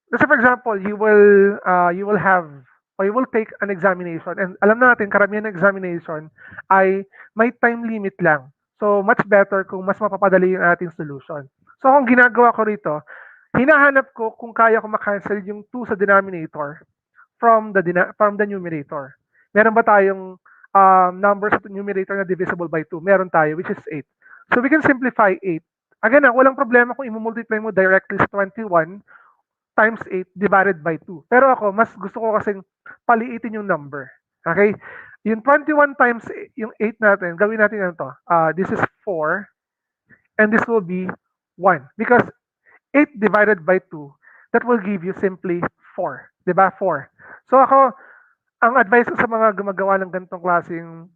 let's say for example, you will have or you will take an examination and alam natin karamihan ng examination ay may time limit lang. So much better kung mas mapapadali yung ating solution. So kung ginagawa ko rito, hinahanap ko kung kaya ko makancel yung 2 sa denominator from the numerator. Meron ba tayong number sa numerator na divisible by 2? Meron tayo, which is 8. So we can simplify 8. Again, walang problema kung i-multiply mo directly sa 21 times 8 divided by 2. Pero ako, mas gusto ko kasing paliitin yung number. Okay? Yung 21 times yung 8 natin, gawin natin yan to. This is 4 and this will be 1. Because 8 divided by 2, that will give you simply 4. Diba? 4. So ako, ang advice ko sa mga gumagawa ng ganitong klaseng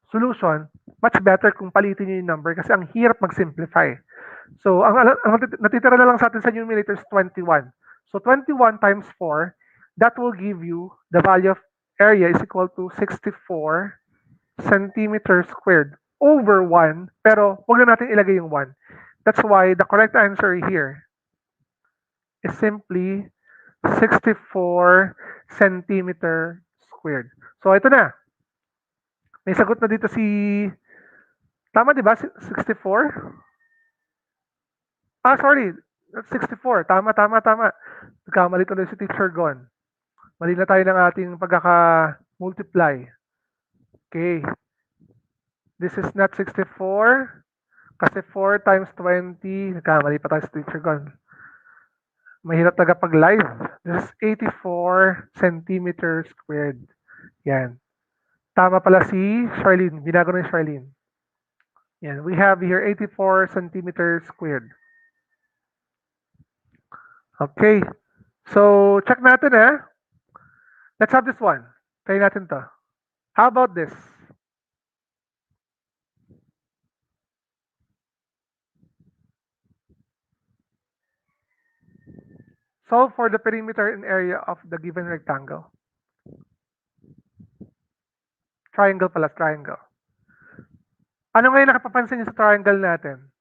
solution, much better kung palitin nyo yung number kasi ang hirap mag-simplify. So, ang natitira na lang sa atin sa numerator is 21. So, 21 times 4, that will give you the value of area is equal to 64 centimeters squared over 1. Pero, huwag na natin ilagay yung 1. That's why the correct answer here is simply 64 centimeter squared. So, ito na. May sagot na dito si... Tama, di ba? 64? Sorry. 64. Tama. Nagkamali ko na si Teacher Gon. Mali na tayo ng ating pagkaka-multiply. Okay. This is not 64. Kasi 4 times 20. Nagkamali pa tayo si Teacher Gon. Mahirap pag live. This is 84 centimeters squared. Yan. Tama pala si Charlene. Binago ni Charlene. Yan. We have here 84 centimeters squared. Okay. So, check natin Let's have this one. Try natin to. How about this? Solve for the perimeter and area of the given rectangle. Triangle pala, triangle. Ano ngayon nakapapansin niyo sa triangle natin?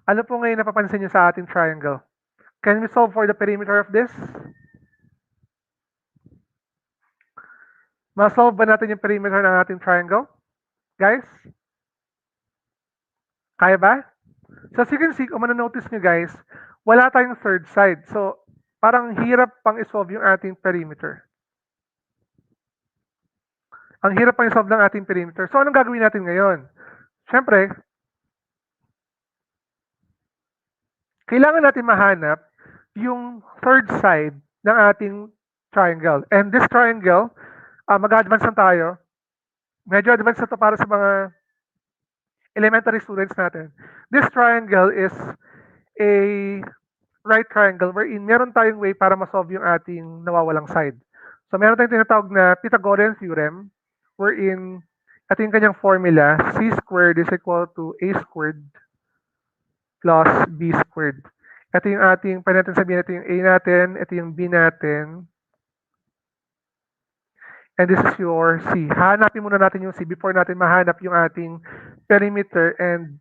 Ano po ngayon napapansin niyo sa ating triangle? Can we solve for the perimeter of this? Ma-solve ba natin yung perimeter ng ating triangle? Guys? Kaya ba? So as you can see, kung notice nyo guys, wala tayong third side. So, parang hirap pang isolve yung ating perimeter. Ang hirap pang isolve ng ating perimeter. So, anong gagawin natin ngayon? Siyempre, kailangan natin mahanap yung third side ng ating triangle. And this triangle, mag-advance na tayo. Medyo advance na to para sa mga elementary students natin. This triangle is a right triangle wherein meron tayong way para ma-solve yung ating nawawalang side. So meron tayong tinatawag na Pythagorean theorem wherein ito yung kanyang formula, c squared is equal to a squared plus b squared. Ito yung ating, pwede natin sabihin, ito yung a natin, ito yung b natin, and this is your c. Hanapin muna natin yung c before natin mahanap yung ating perimeter and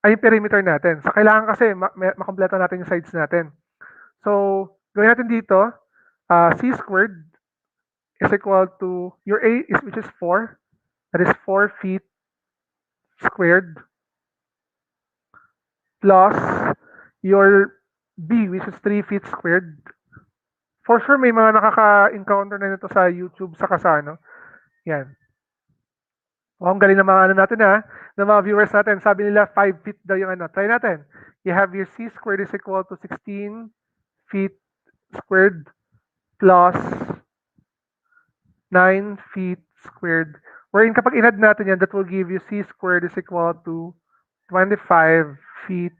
yung perimeter natin. So, kailangan kasi makompleto natin yung sides natin. So, gawin natin dito, c squared is equal to, your a is which is 4, that is 4 feet squared, plus your b which is 3 feet squared. For sure, may mga nakaka-encounter na nito sa YouTube, sa kasano. Yan. Ang galing ng mga natin ng mga viewers natin. Sabi nila 5 feet daw yung Try natin. You have your c squared is equal to 16 feet squared plus 9 feet squared. Wherein kapag in-add natin yan, that will give you c squared is equal to 25 feet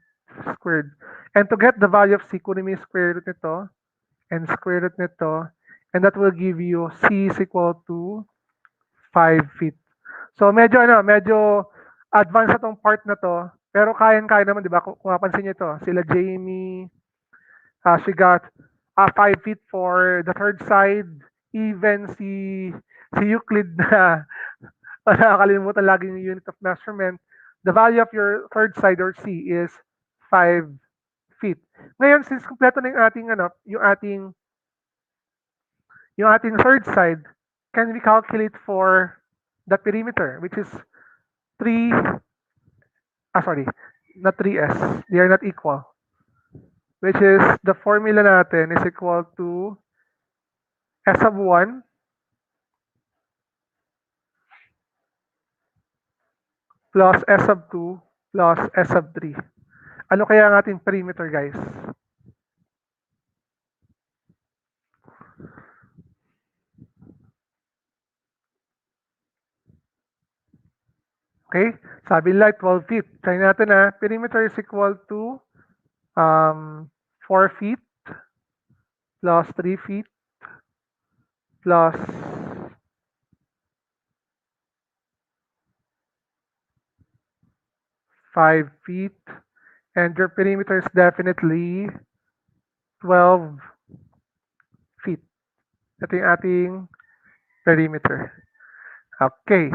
squared. And to get the value of c, kunin mo yung square root nito and square root nito, and that will give you c is equal to 5 feet. So medyo medyo advanced na tong part na to, pero kaya naman, 'di ba? Kung mapansin niyo to, sila Jamie, she got 5 feet for the third side. Even si Euclid na nakakalimutan lagi yung unit of measurement. The value of your third side or C is 5 feet. Ngayon, since kumpleto na yung ating yung ating third side, can we calculate for the perimeter, which is 3, sorry, not 3s, they are not equal, which is the formula natin is equal to s of 1 plus s of 2 plus s of 3. Ano kaya ang ating perimeter, guys? Okay? Sabi nila 12 feet. Try natin na. Perimeter is equal to 4 feet plus 3 feet plus 5 feet. And your perimeter is definitely 12 feet. Ito yung ating perimeter. Okay.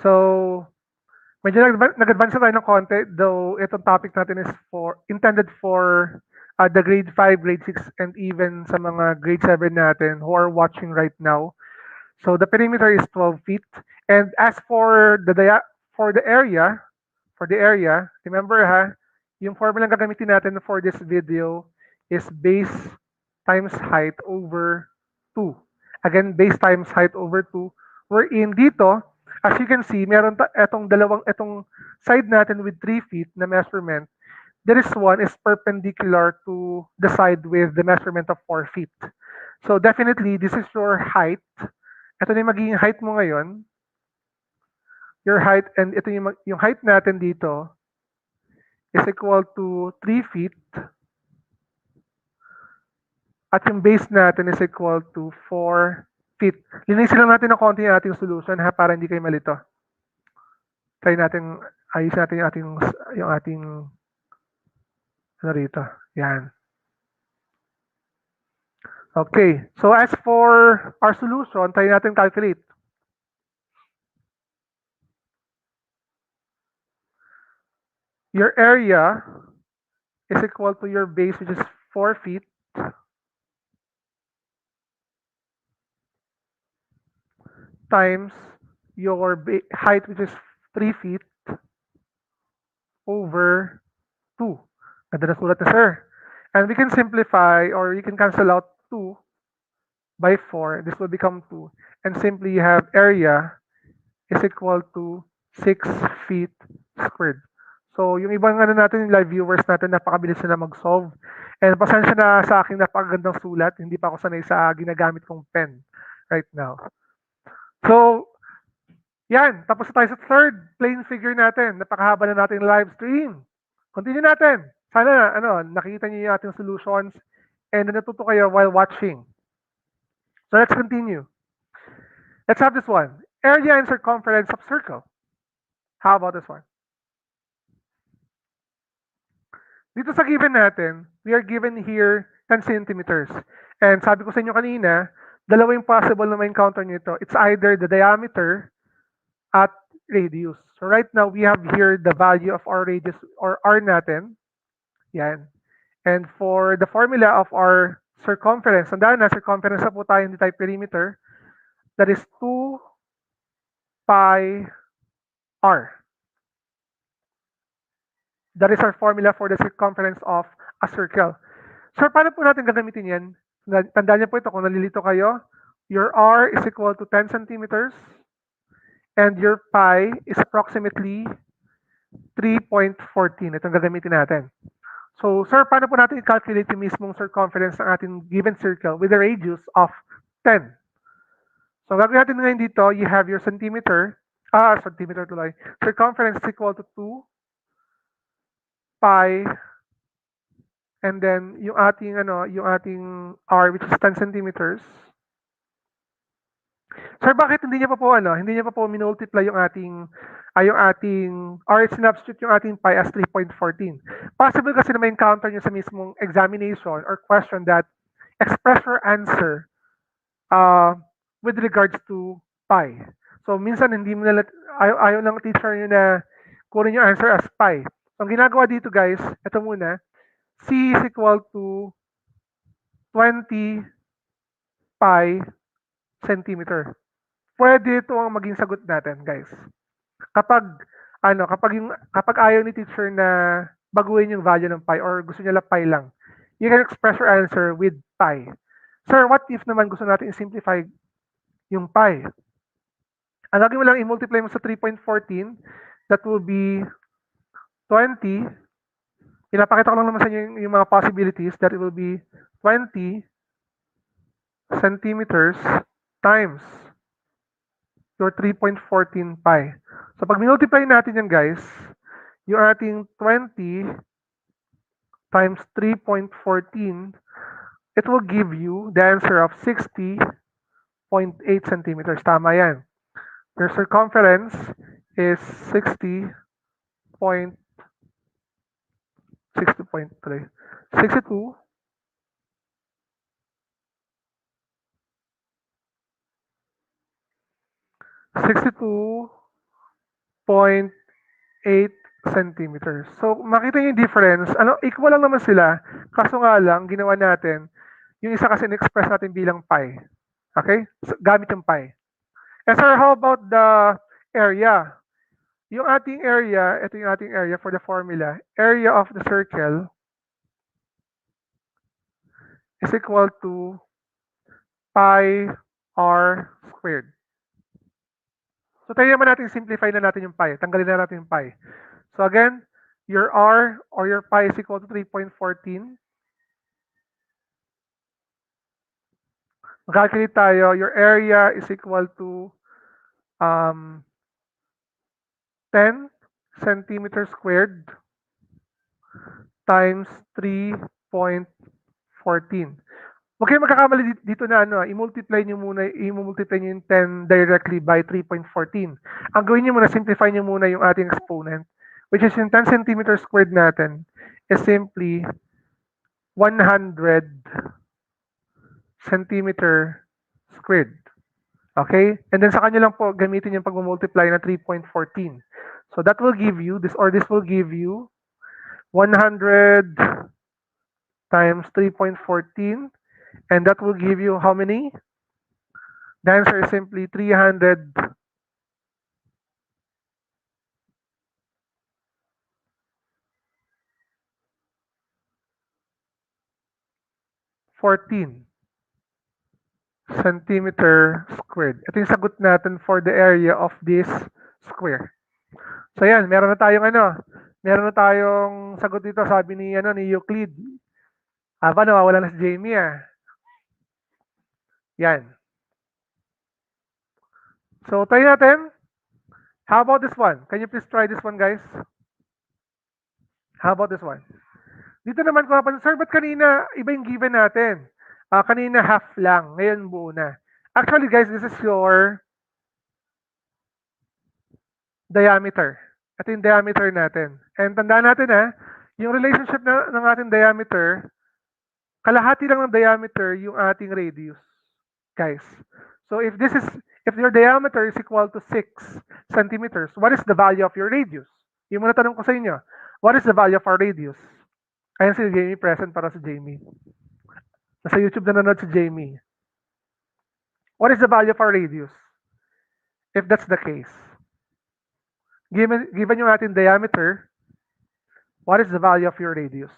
So, medyo nag-advance na tayo ng konti, though itong topic natin is intended for the grade 5, grade 6, and even sa mga grade 7 natin who are watching right now. So the perimeter is 12 feet. And as for the area, remember ha, yung formula na gagamitin natin for this video is base times height over 2. Again, base times height over 2. Wherein dito, as you can see, meron etong side natin with 3 feet na measurement. This one is perpendicular to the side with the measurement of 4 feet. So definitely, this is your height. Ito na yung magiging height mo ngayon. Your height, and ito yung height natin dito is equal to 3 feet. At yung base natin is equal to 4 feet. Linisin lang natin ng konti yung ating solution ha, para hindi kayo malito. Try natin, ayos natin yung ating ano rito. Yan. Okay. So as for our solution, try natin calculate. Your area is equal to your base, which is 4 feet, times your height, which is 3 feet, over 2. Ganda na sulat na, sir. And we can simplify, or you can cancel out 2 by 4. This will become 2. And simply you have area is equal to 6 feet squared. So yung ibang natin, yung live viewers natin, napakabilis na mag-solve. And pasensya na sa aking napakagandang sulat. Hindi pa ako sanay sa ginagamit kong pen right now. So, yan. Tapos na tayo sa third plane figure natin. Napakahaba na natin live stream. Continue natin. Sana nakita niyo yung ating solutions and natuto kayo while watching. So let's continue. Let's have this one. Area and circumference of circle. How about this one? Dito sa given natin, we are given here 10 centimeters. And sabi ko sa inyo kanina, dalawa yung possible na ma-encounter nito. It's either the diameter at radius. So right now, we have here the value of our radius or R natin. Yan. And for the formula of our circumference, tandaan na, circumference na po tayo, hindi tayo perimeter. That is 2 pi R. That is our formula for the circumference of a circle. So, paano po natin gagamitin yan? Tandaan niyo po ito, kung nalilito kayo, your R is equal to 10 centimeters and your pi is approximately 3.14. Itong gagamitin natin. So, sir, paano po natin i-calculate yung mismong circumference ng ating given circle with a radius of 10? So, gagawin natin ngayon dito, you have your circumference is equal to 2 pi, and then yung ating R, which is 10 centimeters. Sir, bakit hindi niya pa po minultiply yung ating R, sinubstitute yung ating pi as 3.14. Possible kasi na may encounter niyo sa mismong examination or question that express your answer uh, with regards to pi. So, minsan hindi mo na, ayaw ng teacher nyo na kunin yung answer as pi. So, ang ginagawa dito guys, ito muna, c is equal to 20 pi centimeter. Pwede ito ang maging sagot natin guys. Kapag kapag ayaw ni teacher na baguhin yung value ng pi or gusto niya lang pi lang, you can express your answer with pi. Sir, what if naman gusto natin i-simplify yung pi? Ang gagawin mo lang, i-multiply mo sa 3.14, that will be 20. Pinapakita ko lang naman sa inyo yung mga possibilities, that it will be 20 centimeters times your 3.14 pi. So pag multiply natin yan guys, yung ating 20 times 3.14, it will give you the answer of 60.8 centimeters. Tama yan. Your circumference is 60.3. 62 62.8 centimeters. So, makita niyo yung difference. Equal lang naman sila. Kaso nga lang, ginawa natin, yung isa kasi in-express natin bilang pi. Okay? So, gamit yung pi. And sir, how about the area? Yung ating area, ito yung ating area for the formula. Area of the circle is equal to pi r squared. So, tayo naman natin simplify na natin yung pi. Tanggalin na natin yung pi. So, again, your r or your pi is equal to 3.14. Mag-calculate tayo. Your area is equal to 10 centimeters squared times 3.14. Huwag kayong magkakamali dito na i-multiply nyo muna, i-multiply nyo yung 10 directly by 3.14. Ang gawin nyo muna, simplify nyo muna yung ating exponent, which is yung 10 centimeters squared natin is simply 100 centimeter squared. Okay? And then sa kanya lang po gamitin yung pag-multiply na 3.14. So that will give you, this will give you 100 times 3.14, and that will give you how many? The answer is simply 314 centimeter squared. Ito yung sagot natin for the area of this square. So yan, meron na tayong sagot dito, sabi ni Euclid. Nawawala na si Jamie Yan. So try natin. How about this one? Can you please try this one, guys? How about this one? Dito naman kung napansin, sir, ba't kanina iba yung given natin? Kanina half lang, ngayon buo na. Actually, guys, this is your diameter. Ito yung diameter natin. And tandaan natin yung relationship ng ating diameter, kalahati lang ng diameter yung ating radius. Guys. So if your diameter is equal to 6 centimeters, what is the value of your radius? Yung muna tanong ko sa inyo, what is the value of our radius? Ayan si Jamie, present para si Jamie. Nasa YouTube na nanonood si Jamie. What is the value of our radius? If that's the case. Given yung ating diameter, what is the value of your radius?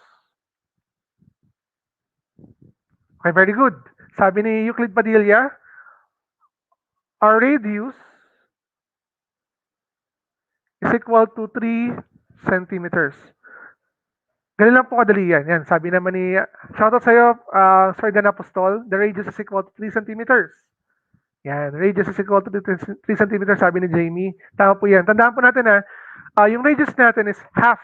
Okay, very good. Sabi ni Euclid Padilla, our radius is equal to 3 centimeters. Ganun lang po kadali yan. Yan, sabi naman ni, shoutout sa'yo, Sir Dan Apostol, the radius is equal to 3 centimeters. Yan, radius is equal to 3 centimeters, sabi ni Jamie. Tama po yan. Tandaan po natin yung radius natin is half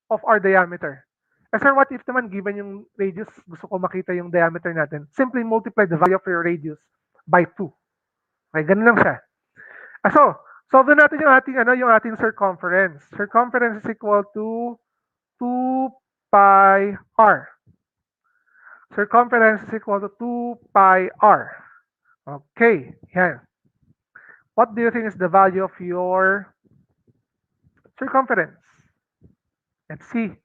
of our diameter. Sir, what if naman given yung radius, gusto ko makita yung diameter natin, simply multiply the value of your radius by 2. Okay, ganun lang siya. So, solve natin yung ating circumference. Circumference is equal to 2 pi r. Circumference is equal to 2 pi r. Okay, yan. What do you think is the value of your circumference? Let's see.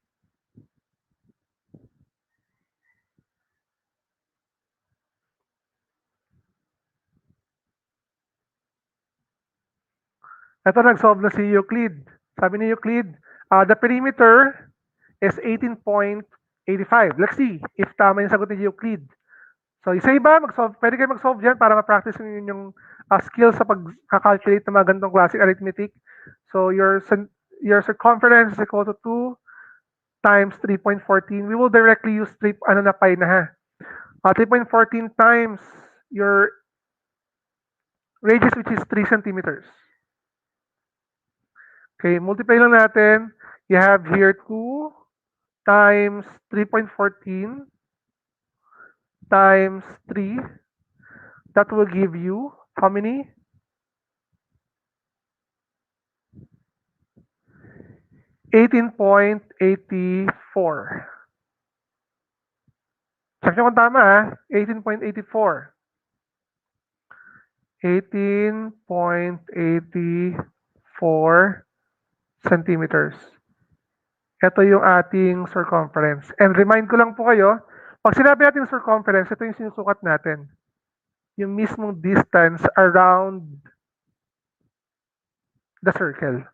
Ito, nag-solve na si Euclid. Sabi ni Euclid, the perimeter is 18.85. Let's see if tama yung sagot ni Euclid. So, isa iba, pwede kayo mag-solve dyan para ma-practice nyo yung skill sa pag-calculate ng mga ganitong classic arithmetic. So, your circumference is equal to 2 times 3.14. We will directly use pi na ha. 3.14 times your radius, which is 3 centimeters. Okay, multiply lang natin. You have here 2 times 3.14 times 3. That will give you how many? 18.84. Check nyo kung tama ha. 18.84. 18.84 centimeters. Ito yung ating circumference. And remind ko lang po kayo, pag sinabi natin circumference, ito yung sinusukat natin. Yung mismong distance around the circle.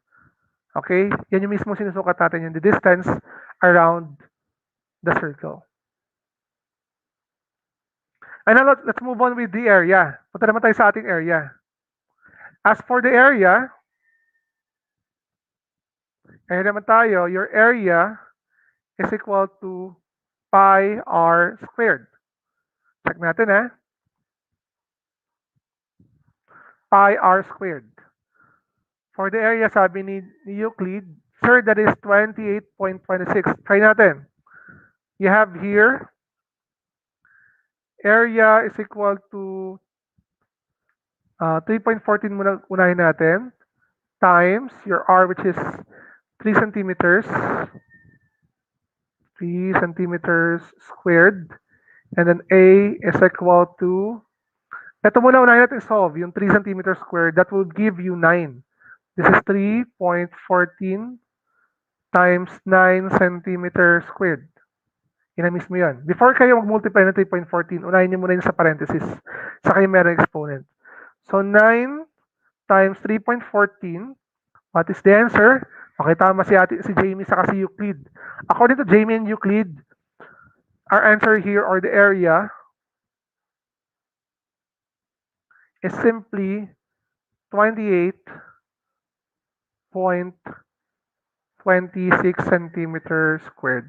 Okay? Yan yung mismong sinusukat natin, yung the distance around the circle. And now let's move on with the area. Punta naman tayo sa ating area. As for the area, ayan naman tayo, your area is equal to pi r squared. Check natin ha. Pi r squared. For the area, sabi ni Euclid, sir, that is 28.26. Try natin. You have here, area is equal to 3.14 muna unahin natin, times your r, which is 3 centimeters. 3 centimeters squared. And then A is equal to, ito muna unahin natin solve, yung 3 centimeters squared, that will give you 9. This is 3.14 times 9 centimeters squared. Inamis mo yan. Before kayo mag-multiply ng 3.14, unahin niyo muna yun sa parenthesis. Sa kayo meron exponent. So 9 times 3.14, what is the answer? Okay, tama si Jamie saka si Euclid. According to Jamie and Euclid, our answer here, or the area, is simply 28.26 centimeters squared.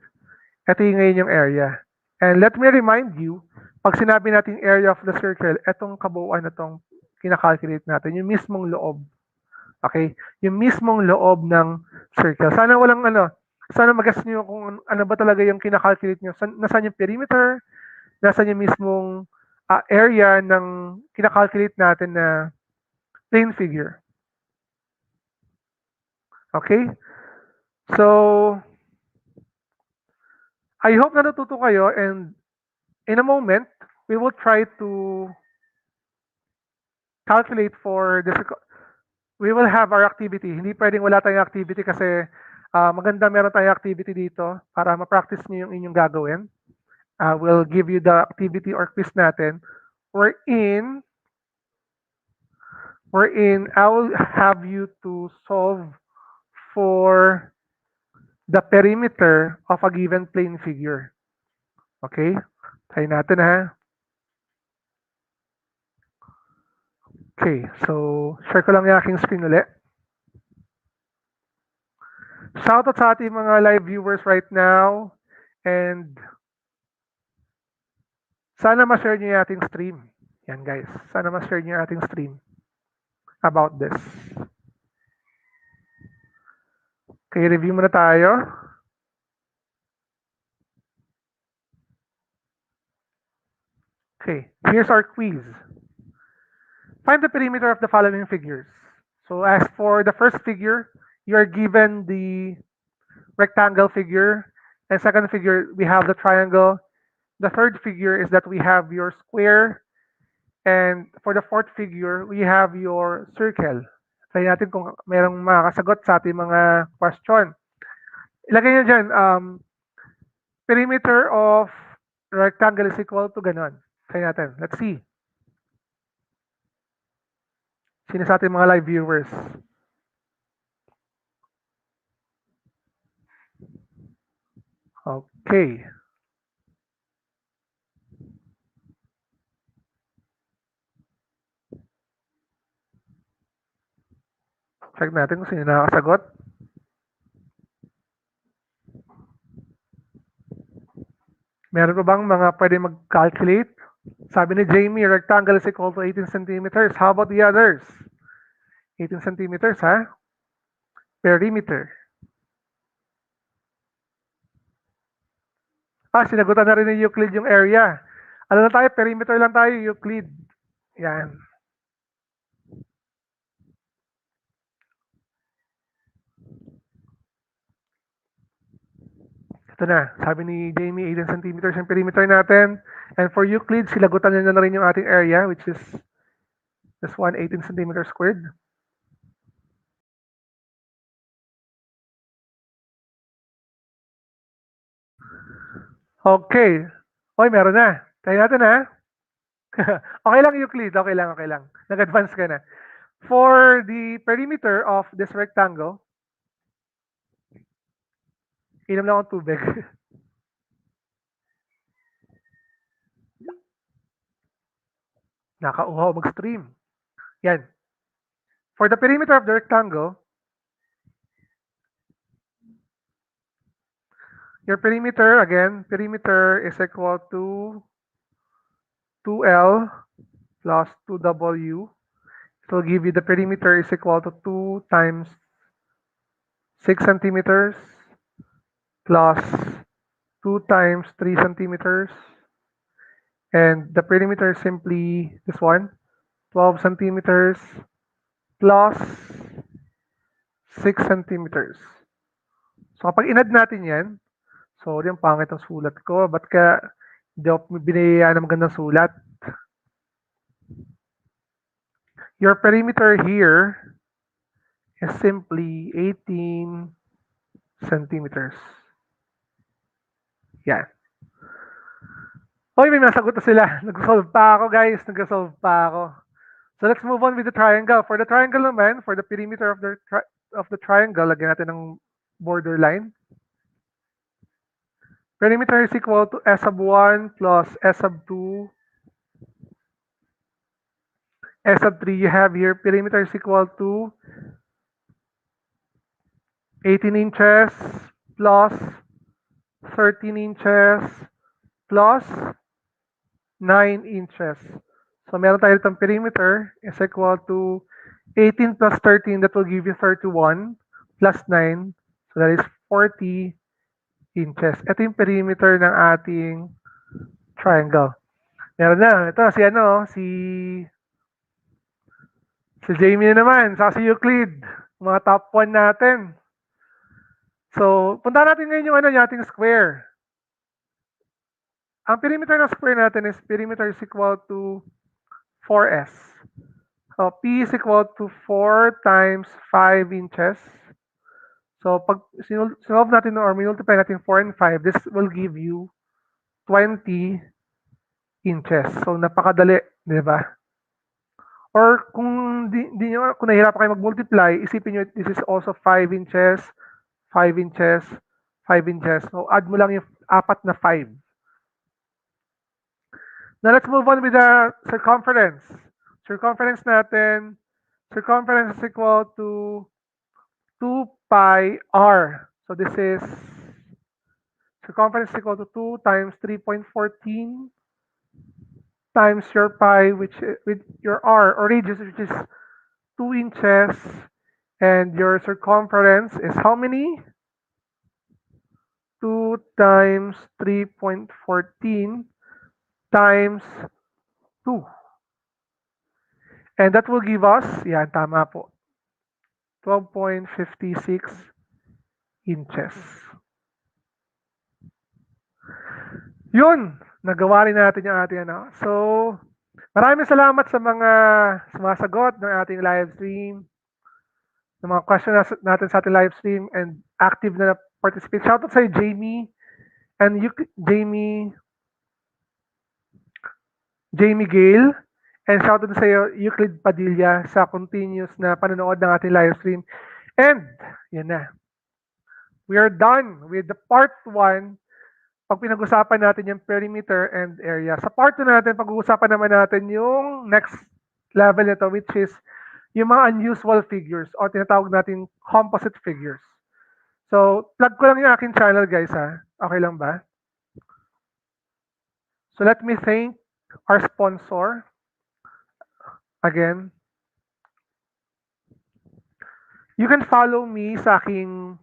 Ito yung ngayon yung area. And let me remind you, pag sinabi natin area of the circle, etong kabuuan na itong kinakalculate natin, yung mismong loob. Okay? Yung mismong loob ng circle. Sana walang sana mag-guess nyo kung ano ba talaga yung kinakalculate nyo. Nasaan yung perimeter, nasaan yung mismong area ng kinakalculate natin na plane figure. Okay? So, I hope natututo kayo, and in a moment, we will try to calculate for this. We will have our activity. Hindi pwedeng wala tayong activity kasi maganda meron tayong activity dito para ma-practice niyo yung inyong gagawin. We'll give you the activity or quiz natin. Wherein I will have you to solve for the perimeter of a given plane figure. Okay? Try natin ha. Okay, so share ko lang yung aking screen ulit. Shoutout sa ating mga live viewers right now, and sana ma-share nyo yung ating stream. Yan guys, sana ma-share nyo yung ating stream about this. Okay, review muna tayo. Okay, here's our quiz. Find the perimeter of the following figures. So as for the first figure, you are given the rectangle figure, and second figure, we have the triangle, The third figure is that we have your square. And for the fourth figure, we have your circle. Try natin kung merong makakasagot sa ating mga question. Ilagay nyo dyan, perimeter of rectangle is equal to ganon. Try natin. Let's see. Sino sa ating mga live viewers? Okay. Check natin kung sino nakakasagot. Meron pa bang mga pwede mag-calculate? Sabi ni Jamie, rectangle is equal to 18 centimeters. How about the others? 18 centimeters, ha? Perimeter. Sinagutan na rin ni Euclid yung area. Ano na tayo? Perimeter lang tayo, Euclid. Yan. Ito na. Sabi ni Jamie, 18 centimeters yung perimeter natin. And for Euclid, silagutan niya na rin yung ating area, which is this one, 18 centimeters squared. Okay. Oy, meron na. Try natin, ha? Okay lang, Euclid. Okay lang, okay lang. Nag-advance ka na. For the perimeter of this rectangle, inom lang akong tubig. Nakauhaw mag-stream. Yan. For the perimeter of the rectangle, your perimeter, again, perimeter is equal to 2L plus 2W. It will give you the perimeter is equal to 2 times 6 centimeters plus 2 times 3 centimeters. And the perimeter is simply this one, 12 centimeters plus 6 centimeters. So kapag inad natin yan, sorry, ang pangit ang sulat ko. Ba't ka hindi ako binayaan ng magandang sulat? Your perimeter here is simply 18 centimeters. Yan. Hoy, may nasagot na sila. Nag-solve pa ako, guys. Nag-solve pa ako. So let's move on with the triangle. For the triangle naman, for the perimeter of the triangle, lagyan natin ng borderline. Perimeter is equal to S sub 1 plus S sub 2. S sub 3, you have here, perimeter is equal to 18 inches plus 13 inches plus 9 inches. So meron tayo itong perimeter is equal to 18 plus 13, that will give you 31 plus 9. So that is 40 inches. Ito yung perimeter ng ating triangle. Meron na. Ito, si Jamie na naman, saka si Euclid. Mga top 1 natin. So, punta natin ngayon yung yung ating square. Ang perimeter ng square natin is perimeter is equal to 4S. So, P is equal to 4 times 5 inches. So, pag solve natin or multiply natin 4 and 5, this will give you 20 inches. So, napakadali, di ba? Or kung kung nahihirapan kayo mag-multiply, isipin nyo, this is also 5 inches, 5 inches, 5 inches. So, add mo lang yung 4 na 5. Now, let's move on with the circumference. Circumference natin, circumference is equal to 2 pi r. So, this is circumference is equal to 2 times 3.14 times your pi, with your r, or radius, which is 2 inches, and your circumference is how many? 2 times 3.14 times 2. And that will give us, yan, tama po, 12.56 inches. Yun! nagawa rin natin yung ating ano. So, maraming salamat sa mga sumasagot ng ating live stream, ng mga question natin sa ating live stream, and active na participate. Shoutout sa'yo, Jamie, and you, Jamie Gale, and shoutout sa iyo, Euclid Padilla, sa continuous na panonood ng ating live stream. And, yun na. We are done with the part 1 pag pinag-usapan natin yung perimeter and area. Sa part 2 natin, pag-uusapan naman natin yung next level nito, which is yung mga unusual figures o tinatawag natin composite figures. So, plug ko lang yung aking channel, guys, ha? Okay lang ba? So, let me thank our sponsor again. You can follow me sa aking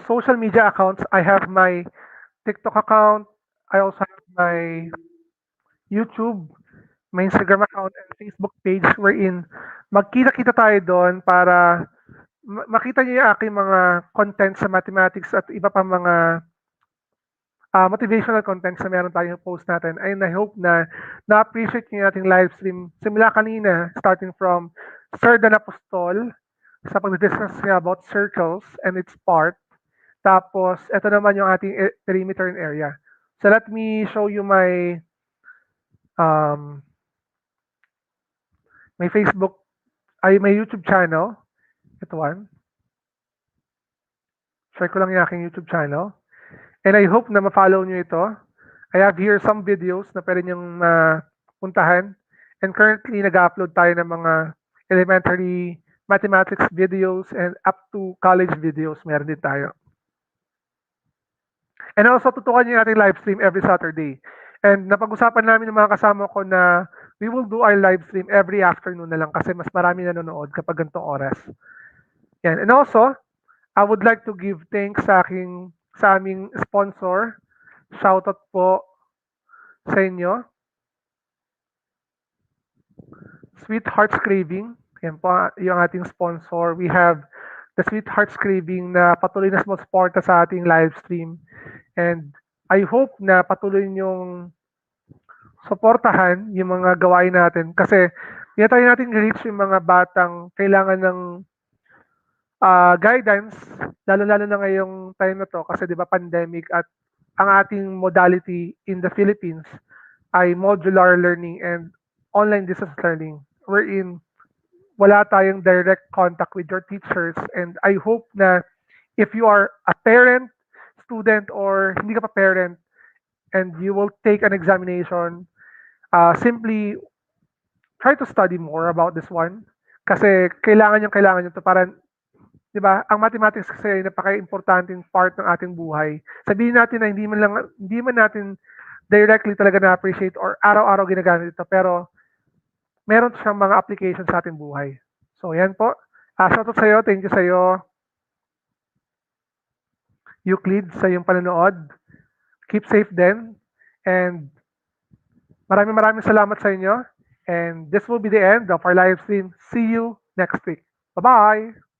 social media accounts. I have my TikTok account. I also have my YouTube, my Instagram account, and Facebook page wherein magkita-kita tayo doon para makita niyo yung aking mga content sa mathematics at iba pa mga motivational contents na meron tayong post natin. And I hope na na-appreciate niyo yung ating live stream. Simula kanina, starting from Sir Dan Apostol, sa pag-discuss niya about circles and its part. Tapos, ito naman yung ating perimeter and area. So let me show you my my Facebook, my YouTube channel. Ito one. Share ko lang yung aking YouTube channel. And I hope na ma-follow nyo ito. I have here some videos na pwede nyong puntahan. And currently, nag-upload tayo ng mga elementary mathematics videos and up to college videos. Meron din tayo. And also, tutukan nyo yung ating live stream every Saturday. And napag-usapan namin ng mga kasama ko na we will do our live stream every afternoon na lang kasi mas marami nanonood kapag ganitong oras. Yan. And also, I would like to give thanks sa aming sponsor. Shoutout po sa inyo. Sweetheart's Craving. Yan po yung ating sponsor. We have the Sweetheart's Craving na patuloy na sumusuporta sa ating live stream. And I hope na patuloy nyong suportahan yung mga gawain natin kasi tayo natin reach yung mga batang kailangan ng guidance, lalo-lalo na ngayong time na to kasi 'di ba pandemic at ang ating modality in the Philippines ay modular learning and online distance learning wherein wala tayong direct contact with your teachers, and I hope na if you are a parent, student, or hindi ka pa parent and you will take an examination, simply try to study more about this one kasi kailangan nyo to para, di ba, ang mathematics kasi ay napaka-importanting part ng ating buhay. Sabihin natin na hindi man natin directly talaga na-appreciate or araw-araw ginagamit ito, pero meron siyang mga applications sa ating buhay. So, yan po. Shoutout sa'yo. Thank you sa'yo, Euclid, sa iyong panonood. Keep safe then. And maraming salamat sa inyo. And this will be the end of our live stream. See you next week. Bye-bye!